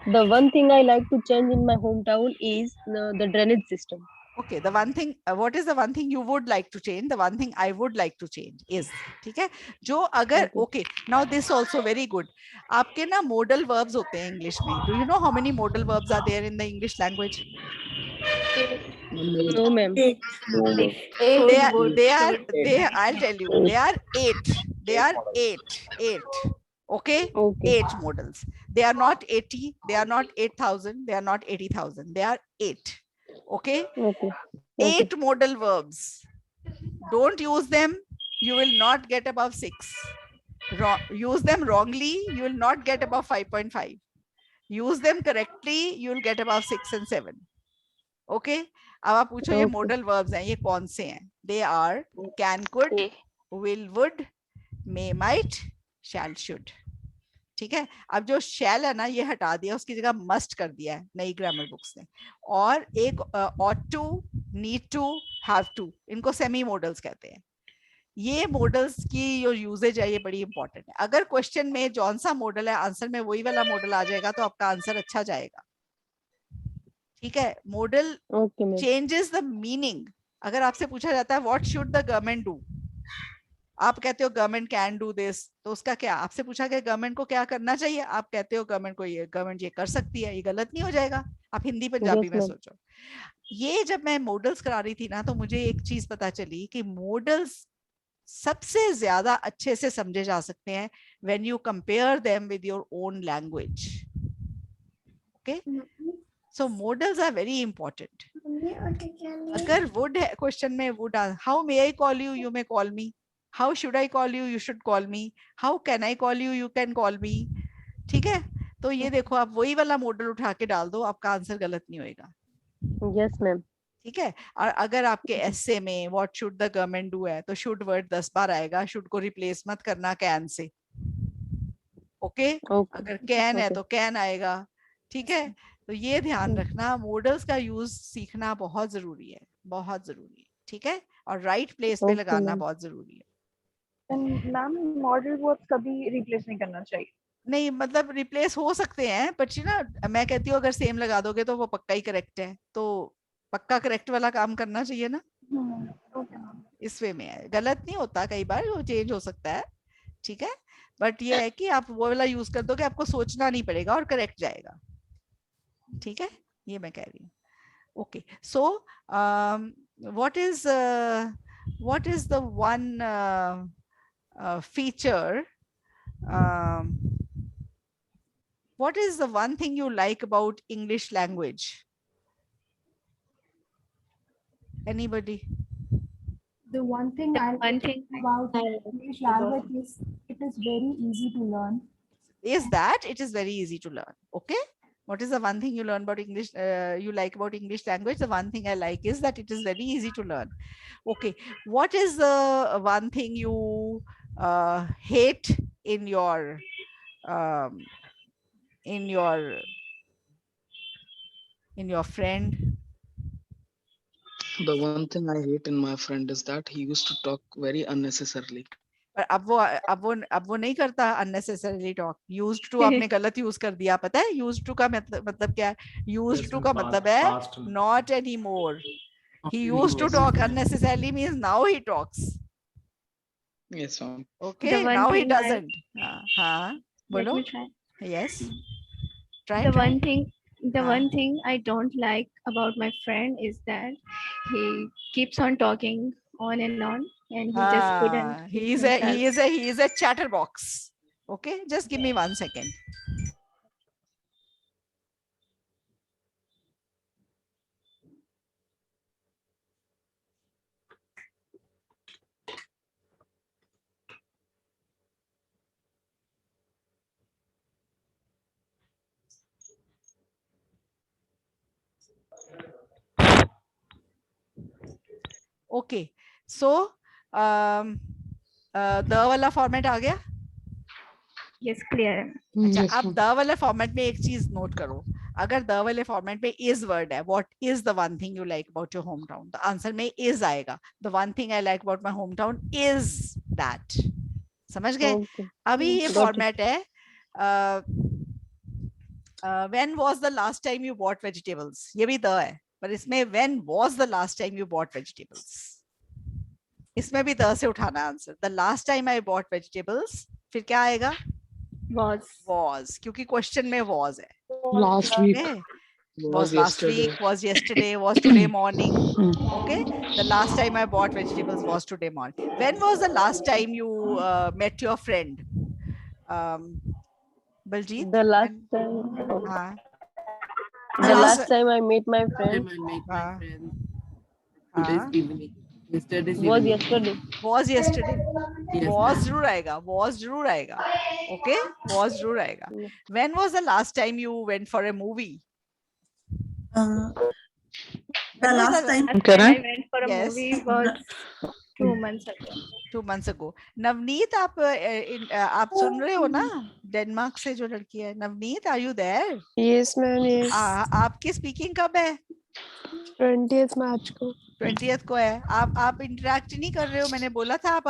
The one thing I like to change in my hometown is the drainage system. Okay, the one thing, what is the one thing you would like to change? The one thing I would like to change is, ठीक है? जो अगर, okay, now this also very good. आपके ना modal verbs होते हैं English में. Do you know how many modal verbs are there in the English language? No, ma'am. I'll tell you, they are eight. Okay? Okay. 8 modals. They are not 80, they are not 8,000, they are not 80,000. They are 8. Okay? Okay. 8 modal verbs. Don't use them, you will not get above 6. Use them wrongly, you will not get above 5.5. Use them correctly, you will get above 6 and 7. Okay? अब आप पूछो ये modal verbs हैं, ये कौन से हैं? They are can, could, will, would, may, might, shall, should. ठीक है? अब जो shall है ना, ये हटा दिया, उसकी जगह must कर दिया है नई ग्रामर बुक्स ने. और एक ought to, need to, have to, इनको सेमी मॉडल्स कहते हैं. ये मॉडल्स की जो यूजेज है ये बड़ी इंपॉर्टेंट है. अगर क्वेश्चन में जौन सा मॉडल है आंसर में वही वाला मॉडल आ जाएगा तो आपका आंसर अच्छा जाएगा. ठीक है? Model changes the meaning. अगर आपसे पूछा जाता है what should the government do, आप कहते हो गवर्नमेंट कैन डू दिस, तो उसका क्या? आपसे पूछा गया गवर्नमेंट को क्या करना चाहिए, आप कहते हो गवर्नमेंट ये कर सकती है. ये गलत नहीं हो जाएगा? आप हिंदी पंजाबी में सोचो. ये जब मैं मॉडल्स करा रही थी ना तो मुझे एक चीज पता चली कि मॉडल्स सबसे ज्यादा अच्छे से समझे जा सकते हैं when you compare them with your own language. Okay? So modals are very important. अगर would है क्वेश्चन में, would, how may I call you, you may call me. How should I call you, you should call me. How can I call you, you can call me. ठीक है? तो ये देखो, आप वही वाला मॉडल उठा के डाल दो, आपका आंसर गलत नहीं होएगा. Yes, ma'am. ठीक है? और अगर आपके एसे में what should the government do है तो शुड वर्ड 10 बार आएगा. शुड को रिप्लेस मत करना कैन से. ओके? अगर कैन है तो कैन आएगा. ठीक है? तो ये ध्यान रखना, मॉडल्स का यूज सीखना बहुत जरूरी है, बहुत जरूरी है. ठीक है? और राइट प्लेस पे लगाना बहुत जरूरी है. मैम मॉडल वर्ब्स कभी रिप्लेस नहीं करना चाहिए. नहीं, मतलब रिप्लेस हो सकते हैं बट ना, मैं कहती हूँ अगर सेम लगा दोगे तो वो पक्का ही करेक्ट है. तो पक्का करेक्ट वाला काम करना चाहिए ना. इस वे में है, गलत नहीं होता, कई बार वो चेंज हो सकता है. ठीक है? बट ये है कि आप वो वाला यूज कर दोगे, आपको सोचना नहीं पड़ेगा और करेक्ट जाएगा. ठीक है? ये मैं कह रही हूँ. Okay, so what is the one feature, what is the one thing you like about English language? Anybody? The one thing I like about English language is it is very easy to learn. Is that it is very easy to learn. Okay? What is the one thing you learn about English, you like about English language? The one thing I like is that it is very easy to learn. Okay. What is the one thing you hate in your friend? The one thing I hate in my friend is that he used to talk very unnecessarily. पर अब वो नहीं करता unnecessarily talk. Used to आपने गलत use कर दिया. पता है used to का मतलब क्या है? Used to का मतलब है not anymore. He used to talk unnecessarily means now he talks. Yes, ma'am. Okay, now he doesn't. हाँ, बोलो. Yes. Try. The one thing I don't like about my friend is that he keeps on talking on and he just couldn't. He is a chatterbox. Okay, just give me 1 second. Okay, so the वाला format आ गया. Yes, clear. अच्छा, अब the वाले format में एक चीज note करो. अगर द वाले फॉर्मेट में इज वर्ड है, what is the one thing you like about your home town, तो आंसर में इज आएगा. The one thing I like about my home town is that. समझ गए? अभी ये फॉर्मेट है. When was the last time you bought vegetables, ये भी द है, पर इसमें when was the last time you bought vegetables, इसमें भी द से उठाना answer. The last time I bought vegetables, फिर क्या आएगा? Was, क्योंकि क्वेश्चन में was है. Last week. Was last week, was yesterday, was today morning. Okay, the last time I bought vegetables was today morning. When was the last time you met your friend? Baljit? The last time. हाँ. The last time I met my friend. Today's evening. Yesterday's Was evening. yesterday. Was yesterday. Yes, Was जरूर आएगा. Was जरूर आएगा. Okay, was जरूर आएगा. When was the last time you went for a movie? The last time I went for a Yes. movie was 2 months ago. 2 months ago. Navneet आप सुन रहे हो ना? डेनमार्क से जो लड़की है Navneet, are you there? Yes ma'am, yes. आपकी speaking कब है? 20th मार्च को. 20th को है. आप इंटरेक्ट नहीं कर रहे हो. मैंने बोला था आप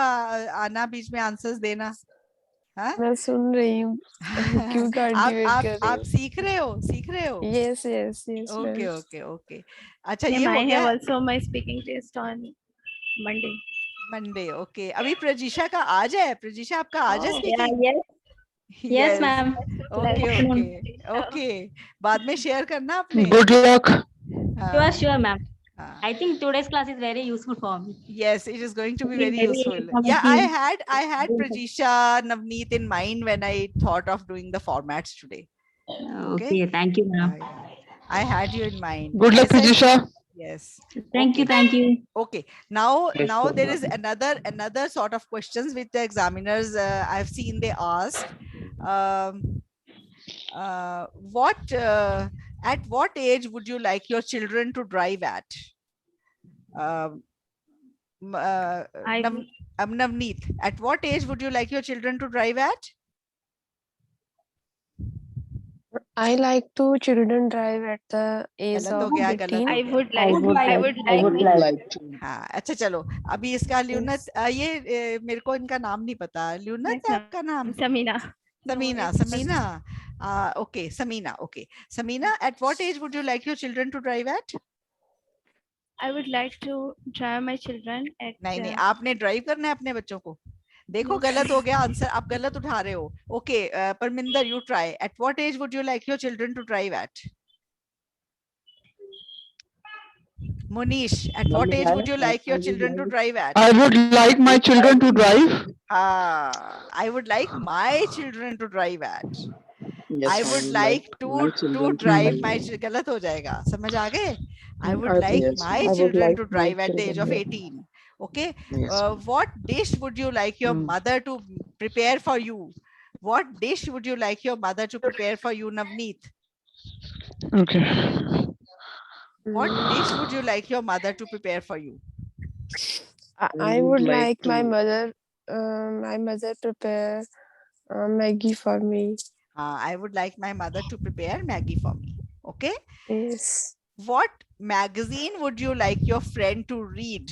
आना बीच में आंसर्स देना. हाँ? मैं सुन रही हूँ. क्यों कार्डिवेट कर रही आप सीख रहे हो? Yes, yes, yes. Okay. अच्छा Ma'am, ये हो I गया. have also my speaking test on Monday. Okay. अभी प्रजीशा का आज है. प्रजीशा आपका आज है speaking? Yes, ma'am. Okay. बाद में शेयर करना आपने. Good luck. Sure, ma'am. I think today's class is very useful for me. Yes, it is going to be very Very useful. useful. Yeah, I had Prajisha, Navneet in mind when I thought of doing the formats today. Okay, thank you, ma'am. I had you in mind. Good luck, Prajisha. Yes. Thank you. Okay. Now Yes, ma'am. there is another sort of questions which the examiners I've seen they ask. At what age would you like your children to drive at? Navneet, at what age would you like your children to drive at? I like to children drive at the age गलत हो of गया, 15. I would like. हाँ अच्छा चलो अभी इसका ल्यूनत ये मेरे को इनका नाम नहीं पता. ल्यूनत है आपका नाम? Samina. Okay, Samina, at what age would you like your children to drive at? I would like to drive my children at. नहीं आपने ड्राइव करना है अपने बच्चों को. देखो गलत हो गया आंसर. आप गलत उठा रहे हो. Okay, Parminder, you try. At what age would you like your children to drive at? Munish, at what age would you like your children to drive at? I would like my children to drive. I would like my children to drive at. Yes, I would like to drive my गलत हो जाएगा. समझ आ गए? I would like my children to drive at the age of 18. Okay. What dish would you like your mother to prepare for you? What dish would you like your mother to prepare for you, Navneet? Okay. What dish would you like your mother to prepare for you? I would like my mother prepare Maggie for me. I would like my mother to prepare Maggie for me. Okay. Yes. What magazine would you like your friend to read?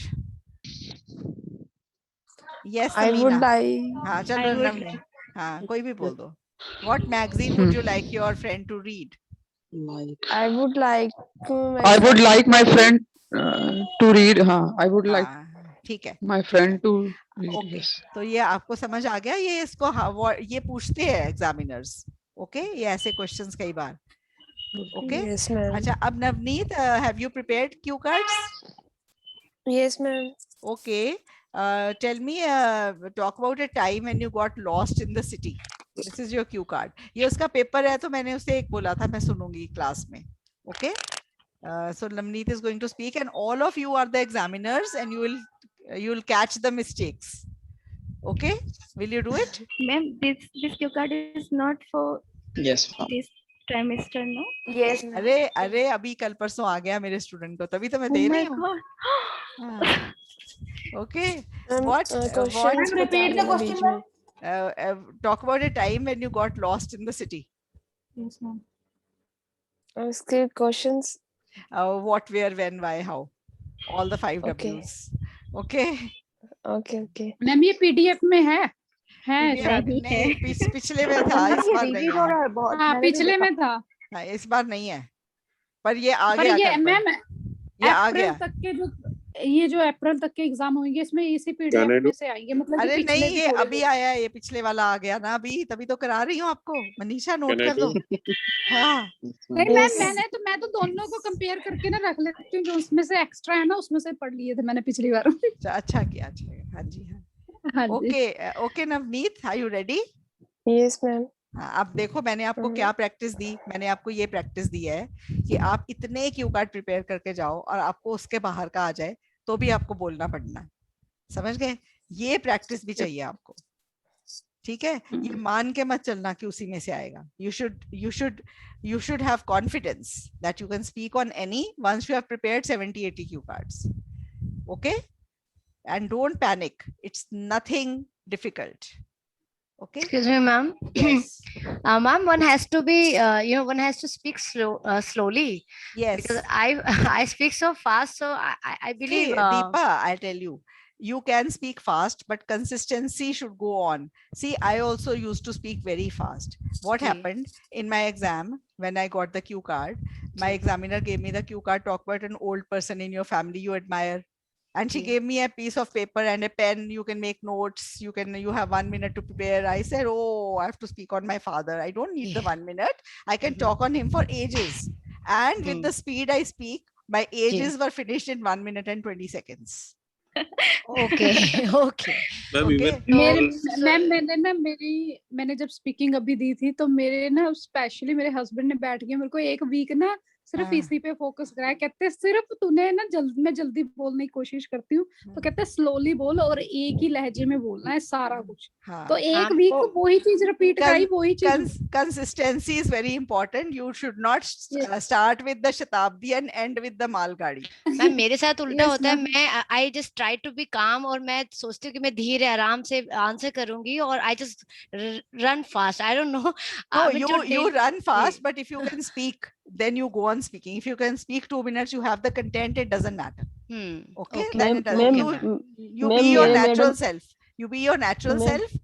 Yes, I would Samina. like. हाँ चलो नवनीत. हाँ कोई भी बोल दो. What magazine would you like your friend to read? I would like. I would like my friend to read. I would like ठीक है. my friend to read. Okay. Yes. तो ये आपको समझ आ गया. ये इसको ये पूछते हैं एग्जामिनर्स. Okay, ये ऐसे क्वेश्चंस कई बार. Okay. Yes, ma'am. अच्छा अब Navneet, have you prepared cue cards? Yes, ma'am. Okay. Tell me, talk about a time when you got lost in the city. This is your cue card. ये उसका paper है तो मैंने उसे एक बोला था मैं सुनूंगी क्लास में. Okay. So Navneet is going to speak and all of you are the examiners and you will catch the mistakes. Okay. Will you do it? Ma'am, this cue card is not for Yes. this trimester, no? Yes. अरे अभी कल परसों आ गया मेरे student को तभी तो मैं दे रही हूँ. Okay. What? Repeat the question. Talk about a time when you got lost in the city. Yes, ma'am. Skip questions. What, where, when, why, how. All the 5 W's. Okay. Okay. Ma'am ये PDF में है नहीं पिछले में था इस बार नहीं है. हाँ पिछले में था. इस बार नहीं है पर ये आ पर गया. ये मैम ये आ अप्रैल गया. तक के जो ये जो अप्रैल तक के एग्जाम होंगे इसमें इसी पीडीएफ Can I में do? से आएंगे, मतलब कि अरे पिछले नहीं, भी ये थोड़े अभी बहुत। आया है, ये पिछले वाला आ गया ना अभी, तभी तो करा रही हूँ आपको। मनीषा नोट Can I कर लो। do? हाँ नहीं मैम, मैं तो दोनों को कंपेयर करके ना रख लेती हूँ, जो उसमें से एक्स्ट्रा है ना उसमें से पढ़ लिए थे मैंने पिछली बार। अच्छा किया, अच्छा किया। हाँ जी हाँ। हाँ जी। Okay okay Navneet, are you ready? Yes, ma'am. अब देखो मैंने आपको क्या प्रैक्टिस दी। मैंने आपको ये प्रैक्टिस दी है कि आप इतने क्यू कार्ड प्रिपेयर करके जाओ और आपको उसके बाहर का आ जाए तो भी आपको बोलना पड़ना है। समझ गए? ये प्रैक्टिस भी चाहिए आपको, ठीक है? ये मान के मत चलना कि उसी में से आएगा। you should have confidence that you can speak on any once you have prepared 70-80 cue cards. Okay? And don't panic. It's nothing difficult. Okay? Excuse me, ma'am. Yes. Ma'am, one has to be, one has to speak slowly. Yes. Because I speak so fast, so I believe. See, Deepa, I'll tell you. You can speak fast, but consistency should go on. See, I also used to speak very fast. What happened in my exam when I got the cue card? My examiner gave me the cue card. Talk about an old person in your family you admire. And she gave me a piece of paper and a pen. You can make notes. You have 1 minute to prepare. I said, oh, I have to speak on my father. I don't need the 1 minute. I can talk on him for ages. And with the speed I speak, my ages were finished in 1 minute and 20 seconds. Okay. Okay. मैंने जब speaking अभी दी थी तो मेरे ना specially मेरे husband ने बैठ के मेरे को एक वीक ना सिर्फ इसी पे फोकस कराया। कहते सिर्फ तूने ना मैं जल्दी बोलने की कोशिश करती हूँ, तो कहते स्लोली बोल और एक ही लहजे में बोलना है सारा कुछ। तो एक वीक वही चीज रिपीट कराई, वही चीज। Consistency is very important. You should not start with the Shatabdi and end with the मालगाड़ी। मैम मेरे साथ उल्टा होता है। मैं I just try to be calm और मैं सोचती हूँ कि मैं धीरे आराम से आंसर करूंगी और I just run fast. I don't know. No, you run fast, but if you can speak, then you go on speaking. If you can speak 2 minutes, you have the content, it doesn't matter. Okay? Then it doesn't. You be your natural self. You be your natural self.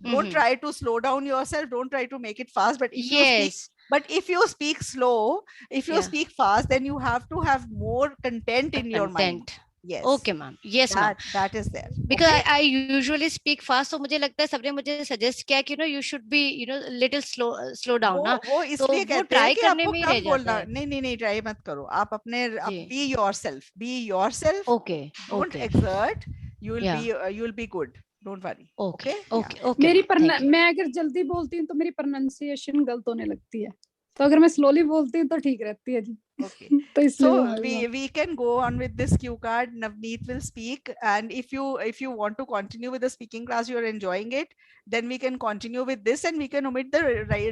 Don't try to slow down yourself. Don't try to make it fast. But if you speak, but if you speak slow, if you speak fast, then you have to have more content in your mind. Yes. Okay, ma'am. Yes, ma'am. That is there. Because I usually speak fast, so मुझे लगता है सबने मुझे suggest किया कि you should be little slow down ना। वो इसलिए कहते हैं कि आपको कम बोलना। नहीं try मत करो। आप अपने be yourself. Okay. Don't exert. You'll be good. Don't worry. Okay. मैं अगर जल्दी बोलती हूँ तो मेरी प्रोनाउंसिएशन गलत होने लगती है, तो अगर मैं स्लोली बोलती हूँ तो ठीक रहती है जी। Okay. So we can go on with this cue card. Navneet will speak, and if you want to continue with the speaking class, you are enjoying it, then we can continue with this, and we can omit the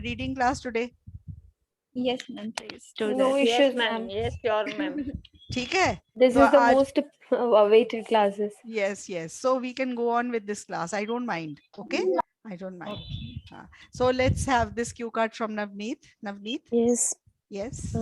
reading class today. Yes, ma'am. Please. No issues, ma'am. Yes, sure, ma'am. ठीक है? This is the most awaited classes. Yes. So we can go on with this class. I don't mind. Okay. I don't mind. So let's have this cue card from Navneet. Navneet. Yes.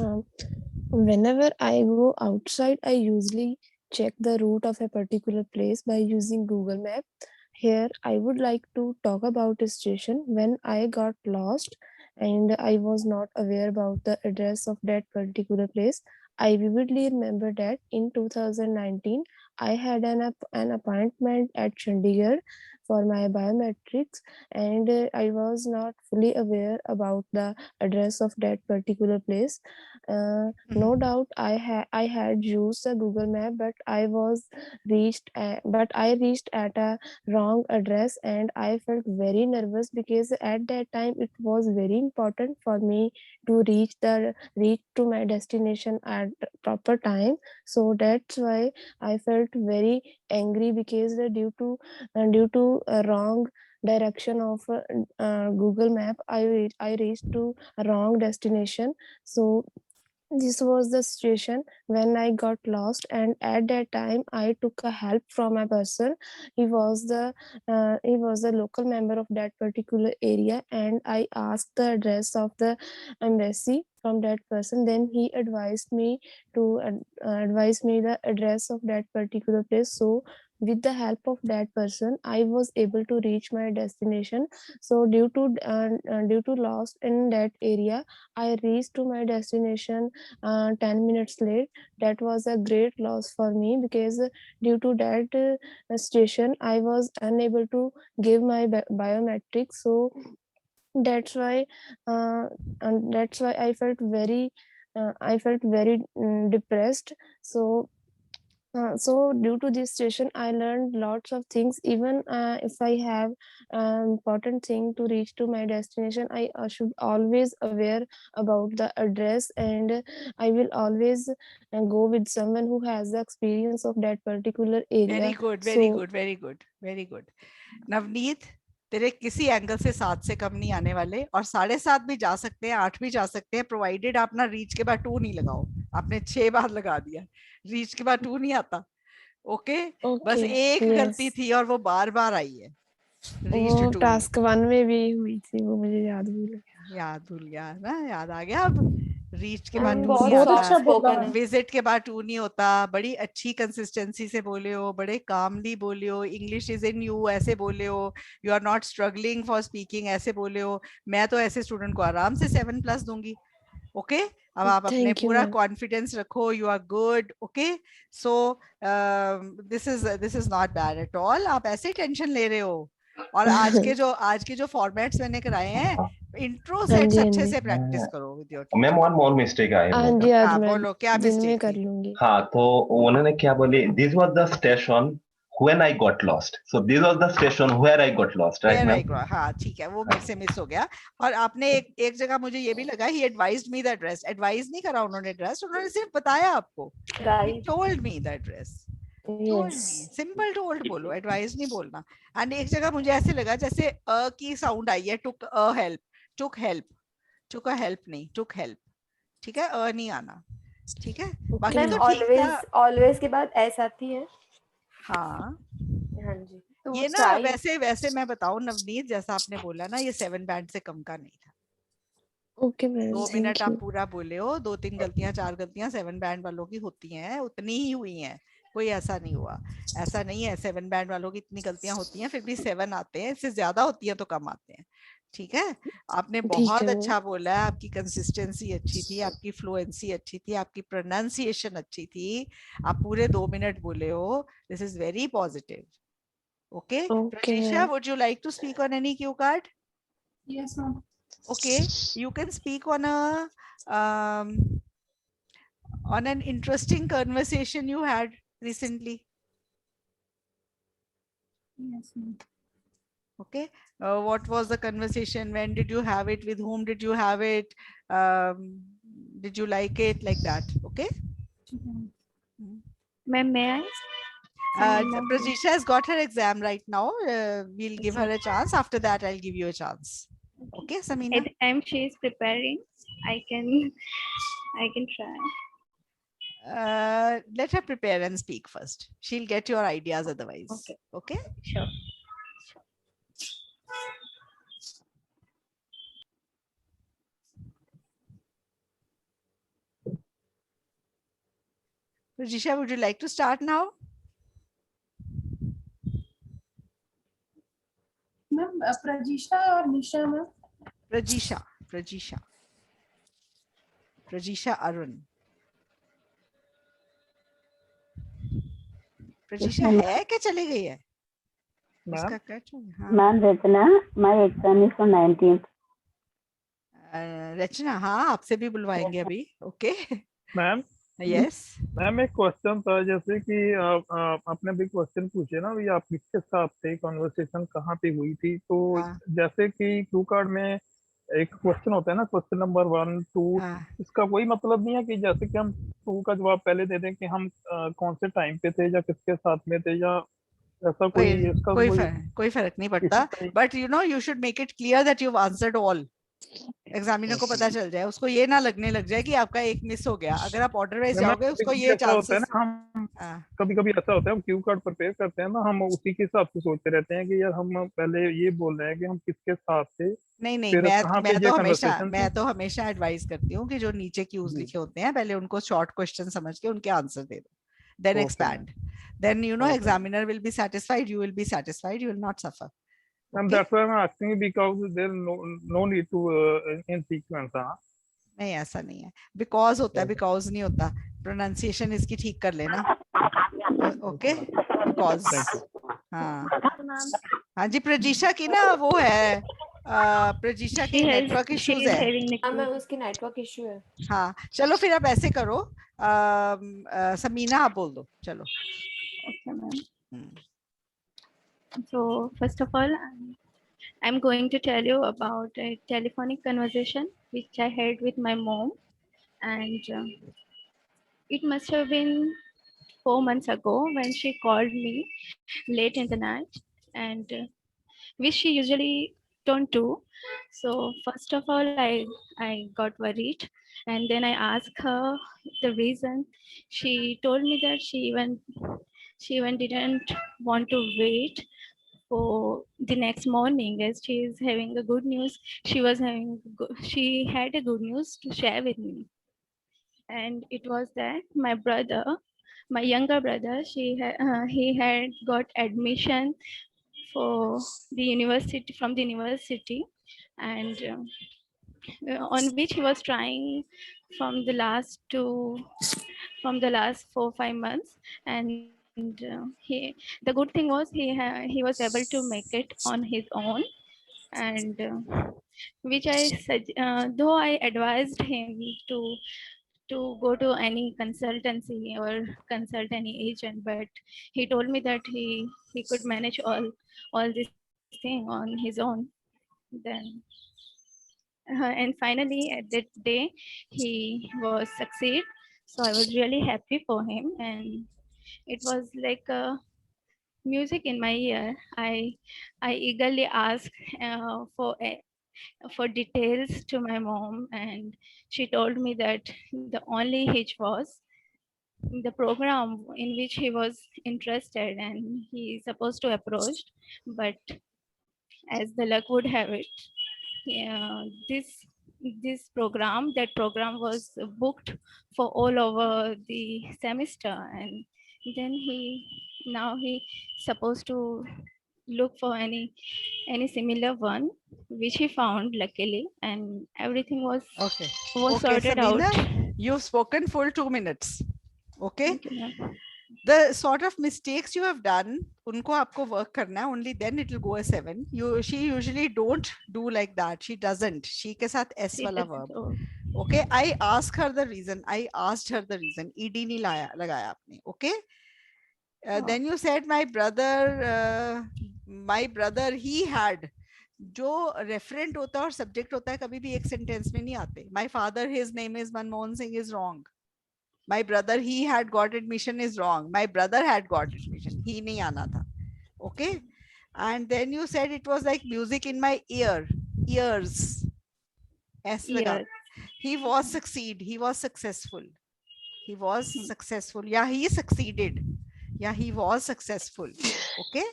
Whenever I go outside, I usually check the route of a particular place by using Google Map. Here, I would like to talk about a station when I got lost and I was not aware about the address of that particular place. I vividly remember that in 2019, I had an appointment at Chandigarh for my biometrics, and I was not fully aware about the address of that particular place. No doubt, I had used the Google Map, but I reached at a wrong address, and I felt very nervous because at that time it was very important for me to reach to my destination at proper time. So that's why I felt very angry because due to a wrong direction of Google Map, I reached to a wrong destination. So this was the situation when I got lost, and at that time I took a help from a person. He was the local member of that particular area, and I asked the address of the embassy from that person. Then he advised me to advise me the address of that particular place. So with the help of that person, I was able to reach my destination. So due to lost in that area, I reached to my destination 10 minutes late. That was a great loss for me, because due to that station I was unable to give my biometrics. So that's why and that's why I felt very depressed. So due to this station, I learned lots of things. Even if I have important thing to reach to my destination, I should always aware about the address, and I will always go with someone who has the experience of that particular area. Very good, very good, very good, very good. Navneet, तेरे किसी angle से 7 से कम नहीं आने वाले, और 7.5 भी जा सकते हैं, 8 भी जा सकते हैं, प्रोवाइडेड आप ना रीच के बाद 2 नहीं लगाओ. आपने 6 बार लगा दिया, रीच के बाद 2 नहीं आता. ओके, बस एक गलती थी और वो बार बार आई है. वो टास्क 1 में भी हुई थी, वो मुझे याद भूल गया ना, याद आ गया. अब रीच के बाद 2 नहीं आता, विजिट के बाद 2 नहीं होता. बड़ी अच्छी कंसिस्टेंसी से बोले हो, बड़े कामली बोले हो, इंग्लिश इज इन यू ऐसे बोले हो, you are not struggling for speaking ऐसे बोले हो. मैं तो ऐसे स्टूडेंट को आराम से 7+ दूंगी. ओके, अब आप अपने पूरा कॉन्फिडेंस रखो. You are good. Okay, so this is not bad at all. आप ऐसे टेंशन ले रहे हो. और आज के जो फॉर्मेट्स मैंने कराए हैं, इंट्रो सेट्स अच्छे से प्रैक्टिस करो with your teacher. Ma'am one more mistake I है. बोलो क्या मिस्टेक कर लूंगी. हाँ, तो उन्होंने क्या बोली, this was the station when I got lost. So this was the station where I got lost, right ma'am? हाँ, ठीक है, वो मेरे से मिस हो गया. और आपने एक जगह मुझे ये भी लगा, he advised me the address. Advice नहीं करा उन्होंने एड्रेस, उन्होंने सिर्फ बताया आपको. He told me the address. Simple told बोलो, एडवाइस नहीं बोलना. एंड एक जगह मुझे ऐसे लगा जैसे अ की साउंड आई है, took a help, took help, took a help नहीं, टुक हेल्प. ठीक है, अ नहीं आना. ठीक है, बाकी तो ठीक था. ऑलवेज के बाद एस आती है. हाँ जी, तो ये ना वैसे मैं बताऊं नवनीत, जैसा आपने बोला ना, ये 7 बैंड से कम का नहीं था. ओके मैम, 2 मिनट आप पूरा बोले हो. 2-3 गलतियां 4 गलतियां 7 बैंड वालों की होती हैं, उतनी ही हुई हैं. कोई ऐसा नहीं हुआ. ऐसा नहीं है 7 बैंड वालों की इतनी गलतियां होती हैं, फिर भी 7 आते हैं. इससे ज्यादा होती है तो कम आते हैं. ठीक है, आपने बहुत अच्छा बोला है. आपकी कंसिस्टेंसी अच्छी थी, आपकी फ्लुएंसी अच्छी थी, आपकी प्रोनाउंसिएशन अच्छी थी. आप पूरे 2 मिनट बोले हो. This is very positive. Okay, Pratiksha, would you like to speak on any cue card? Yes, ma'am. Okay, you can speak on an interesting conversation you had recently. Yes, ma'am. Okay, what was the conversation? When did you have it? With whom did you have it? Did you like it? Like that. Okay. Ma'am, may I? Pratisha has got her exam right now. We'll give her a chance. After that, I'll give you a chance. Okay, Samina. At the time she is preparing, I can try. Let her prepare and speak first. She'll get your ideas otherwise. Okay. Okay. Sure. Pratisha, would you like to start now? Ma'am, Prajisha or Nisha, ma'am? Prajisha Arun. Prajisha है क्या चली गई है? उसका क्या चल? Ma'am Rachna, my exam is on 19th. Rachna, हाँ, आपसे भी बुलवाएंगे अभी. Okay ma'am. यस मैम, एक क्वेश्चन था, जैसे कि आपने भी क्वेश्चन पूछे ना, अभी आप किसके साथ थे, कॉन्वर्सेशन कहाँ पे हुई थी. तो जैसे कि क्यू कार्ड में एक क्वेश्चन होता है ना, क्वेश्चन नंबर 1, 2, इसका कोई मतलब नहीं है कि जैसे कि हम 2 का जवाब पहले दे दें कि हम कौन से टाइम पे थे या किसके साथ में थे, या ऐसा कोई फर्क नहीं पड़ता. But you know, you should make it clear that you have answered all. Examiner को पता चल जाए, उसको ये ना लगने लग जाए कि आपका एक मिस हो गया। अगर आप ऑर्डर वाइज जाओगे उसको ये ऐसा होता है चांसेस। ना, हम कभी कभी ऐसा होता है हम क्यू कार्ड प्रिपेयर करते हैं ना, हम उसी के हिसाब से सोचते रहते हैं कि यार हम पहले ये बोल रहे हैं कि हम किसके साथ थे। नहीं नहीं, फिर कहाँ पे ये conversation मैं थी। तो हमेशा एडवाइस करती हूँ कि जो नीचे क्यूज लिखे होते हैं पहले उनको शॉर्ट क्वेश्चन समझ के उनके आंसर दे दो, then Okay, expand, then you know Okay. Examiner will be satisfied, you will be satisfied, you will not suffer. And that's why I'm asking you because there's no need to in sequence. हाँ. नहीं ऐसा नहीं है, because होता है, because नहीं होता। Pronunciation इसकी ठीक कर लेना। Okay, because. हाँ हाँ जी, प्रजीशा की ना वो है, प्रजीशा की नेटवर्क इश्यूज है। मैम उसकी नेटवर्क इशू है। हाँ चलो फिर आप ऐसे करो, समीना आप बोल दो, चलो। Okay, ma'am. So first of all, I'm going to tell you about a telephonic conversation which I had with my mom, and it must have been 4 months ago when she called me late in the night, and which she usually don't do. So first of all, I got worried, and then I asked her the reason. She told me that she even didn't want to wait for the next morning, as she is having a good news. She had a good news to share with me, and it was that my brother, my younger brother, he had got admission for the university, from the university, and on which he was trying from the last 4-5 months, and the good thing was he was able to make it on his own, and though I advised him to go to any consultancy or consult any agent, but he told me that he could manage all this thing on his own. Then and finally at that day he was succeed, so I was really happy for him, and it was like music in my ear. I eagerly asked for details to my mom, and she told me that the only hitch was the program in which he was interested and he is supposed to approach, but as the luck would have it, this program, that program was booked for all over the semester, and then now he supposed to look for any similar one, which he found luckily, and everything was Okay. sorted out. Sabina, you've spoken full 2 minutes. Okay. Thank you, ma'am. The sort of mistakes you have done, unko aapko work karna hai, only then it will go a 7. She usually don't do like that. She doesn't. She ke sath S She wala doesn't. verb. Okay. I asked her the reason. ED nahi lagaya aapne. Okay. Then you said my brother, he had. जो referent होता है और subject होता है कभी भी एक sentence में नहीं आते. My father, his name is Manmohan Singh is wrong. My brother, he had got admission is wrong. My brother had got admission. He nahi aana tha. Okay. And then you said it was like music in my ears. S laga. He was successful. He was successful. Yeah, he succeeded. Yeah, he was successful. Okay.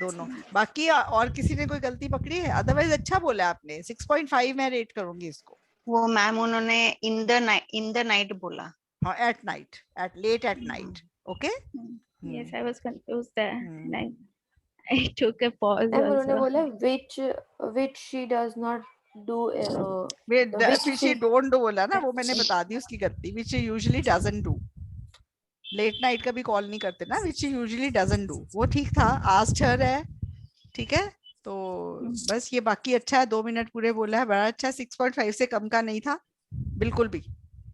दोनों. बाकी और किसी ने कोई गलती पकड़ी है? Otherwise अच्छा बोला आपने. 6.5 मैं रेट करूंगी इसको. वो मैम उन्होंने in the night बोला. हाँ, at night, late at night. Okay. Yes, I was confused there. I took a pause. उन्होंने बोला which she does not do. Which she don't do बोला ना, वो मैंने बता दी उसकी गलती. Which she usually doesn't do. Late night का भी कॉल नहीं करते ना, which she usually doesn't do. वो ठीक था. asked her है, ठीक है. तो बस ये बाकी अच्छा है. 2 मिनट पूरे बोला है, बड़ा अच्छा. 6.5 से कम का नहीं था बिल्कुल भी.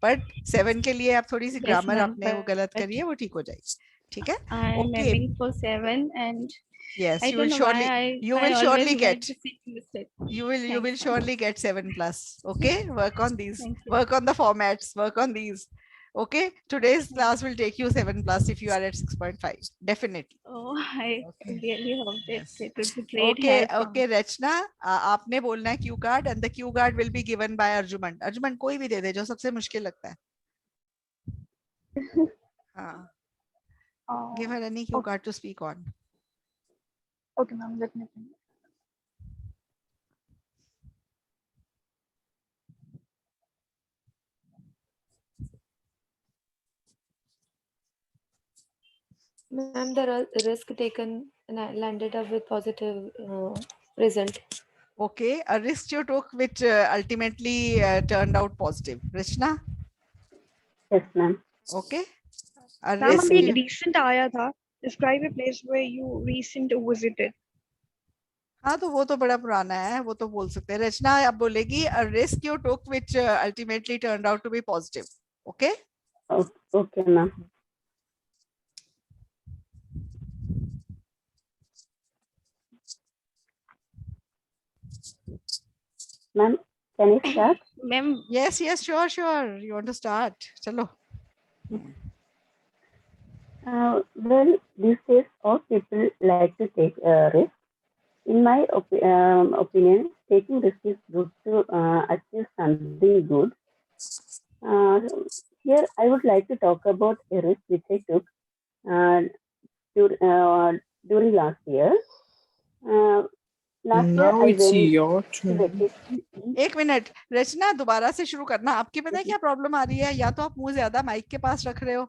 बट 7 के लिए आप थोड़ी सी ग्रामर आपने वो गलत करी है, वो ठीक हो जाएगी. ठीक है. I am aiming for 7, and yes, you will surely get. You will surely get 7+. Okay, work on these. Work on the formats. Work on these. Okay, today's class will take you 7+ if you are at 6.5. Definitely. Oh, I really hope that Yes. it would be great Okay, help. okay, Rachna, आपने बोलना है Q card and the cue card will be given by Arjuman. Arjuman कोई भी दे दे जो सबसे मुश्किल लगता है. हाँ. Give her any cue card to speak on. Okay, ma'am, let me think. Ma'am, the risk taken and I landed up with positive result. Okay, a risk you took which ultimately turned out positive. Rachna? Yes, ma'am. Okay. A Ma'am, risk अभी you... recent आया था. Describe a place where you recent visited. हाँ तो वो तो बड़ा पुराना है, वो तो बोल सकते हैं. रचना अब बोलेगी a risk you took which ultimately turned out to be positive. Okay? Okay, ma'am. Ma'am, can I start? Ma'am. Yes, yes, sure, sure. You want to start? Chalo. Well, these days all people like to take risks. In my opinion, taking risks is good to achieve something good. Here, I would like to talk about a risk which I took during last year. Now it's your turn. एक minute रचना दोबारा से शुरू करना. आपकी पता है क्या problem आ रही है? या तो आप मुंह ज्यादा माइक के पास रख रहे हो,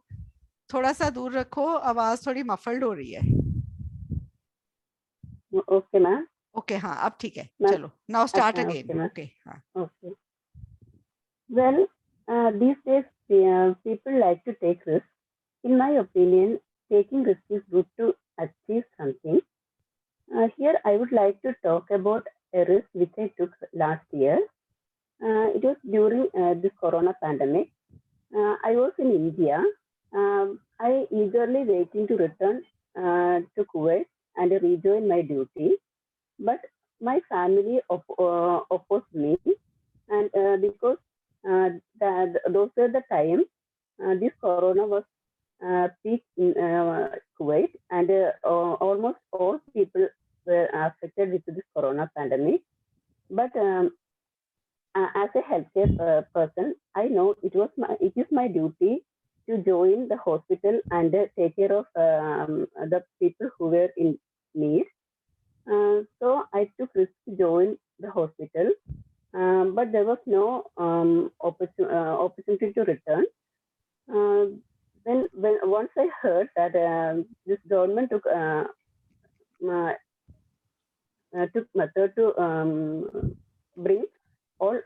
थोड़ा सा दूर रखो, आवाज थोड़ी मफल्ड हो रही है. Okay ma'am. ओके हाँ अब ठीक है. चलो नाउ स्टार्ट अगेन. ओके हाँ. Okay. Well, these days people like to take risks. In my opinion, taking risks is good to achieve something. Here, I would like to talk about a risk which I took last year. It was during this corona pandemic. I was in India. I eagerly waiting to return to Kuwait and rejoin my duty. But my family opposed me. And because those were the time this corona was peak in Kuwait, and almost all people were affected with this corona pandemic. But as a healthcare person, I know it is my duty to join the hospital and take care of the people who were in need. So I took risk to join the hospital, but there was no opportunity to return. When once I heard that this government took method to bring all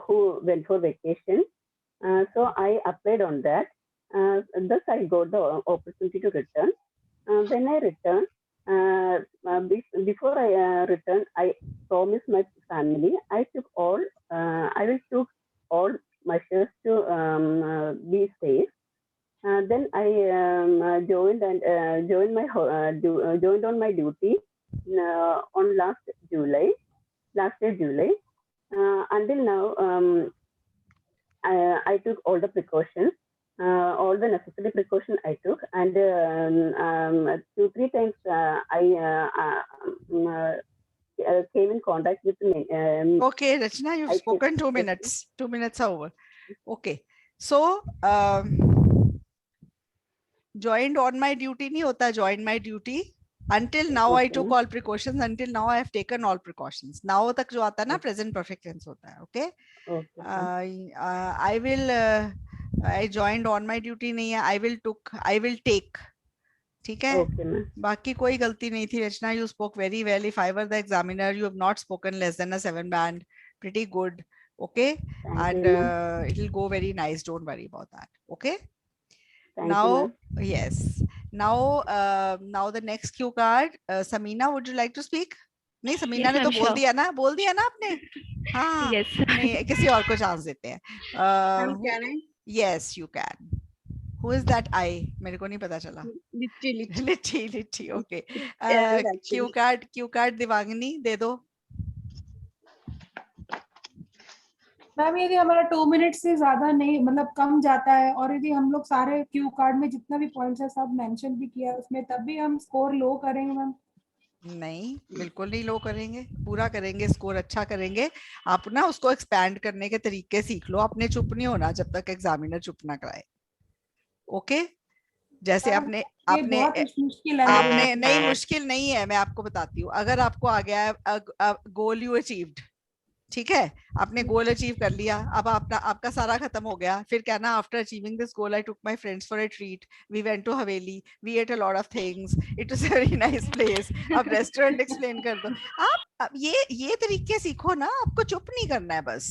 who went for vacation, so I applied on that. Thus I got the opportunity to return. When I returned, before I returned, I promised my family I will take all measures to be safe. Then I joined on my duty on last year July. Until now, I took all the precautions. All the necessary precautions I took, and 2-3 times I came in contact with me. Okay, Rachna, you've spoken 2 minutes. 2 minutes are over. Okay, so joined on my duty नहीं होता, joined my duty. Until now I took all precautions. Until now I have taken all precautions. Now तक जो आता है ना present perfect tense होता है. Okay. I will. I joined on my duty नहीं है. I will take. ठीक है. बाकी कोई गलती नहीं थी. रचना, you spoke very well. If I were the examiner, you have not spoken less than a 7 band. Pretty good. Okay. And it will go very nice. Don't worry about that. Okay. Now, yes. Now the next cue card. Samina, would you like to speak? नहीं, समीना ने तो बोल दिया ना आपने. हाँ. नहीं, किसी और को चांस देते हैं. Can I? Yes, you can. Who is that I? मेरे को नहीं पता चला. लिट्टी. Okay. Cue card दिवांगनी दे दो. मैम यदि हमारा 2 मिनट से ज्यादा नहीं मतलब कम जाता है और यदि हम लोग सारे क्यू कार्ड में जितना भी पॉइंट्स है सब मेंशन भी किया है उसमें, तब भी हम स्कोर लो करेंगे मैम? नहीं, बिल्कुल नहीं लो करेंगे, पूरा करेंगे, स्कोर अच्छा करेंगे। आप ना उसको एक्सपैंड करने के तरीके सीख लो, आपने चुप नहीं होना जब तक एग्जामिनर चुप ना कराए। ओके, जैसे आपने आपने मुश्किल है। आपने नहीं, मुश्किल नहीं है, मैं आपको बताती हूँ। अगर आपको आ गया है गोल यू अचीव्ड, ठीक है, आपने गोल अचीव कर लिया, अब आपका सारा खत्म हो गया, फिर कहना after achieving this goal I took my friends for a treat, we went to Haveli, we ate a lot of things, it was a very nice place. अब रेस्टोरेंट एक्सप्लेन कर दो। आप ये तरीके सीखो ना, आपको चुप नहीं करना है बस।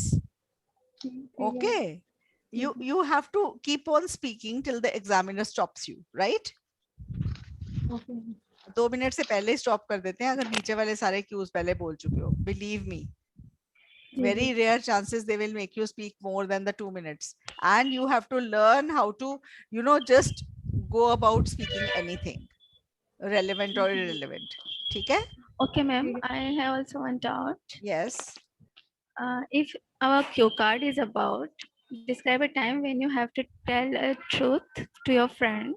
Okay, you have to keep on speaking till the examiner stops you, right? 2 minute से पहले स्टॉप कर देते हैं अगर नीचे वाले सारे क्यूज पहले बोल चुके हो। Believe me, very rare chances they will make you speak more than the 2 minutes, and you have to learn how to just go about speaking anything relevant or irrelevant. ठीक है? Okay, ma'am. I have also one doubt. Yes. If our cue card is about describe a time when you have to tell a truth to your friend,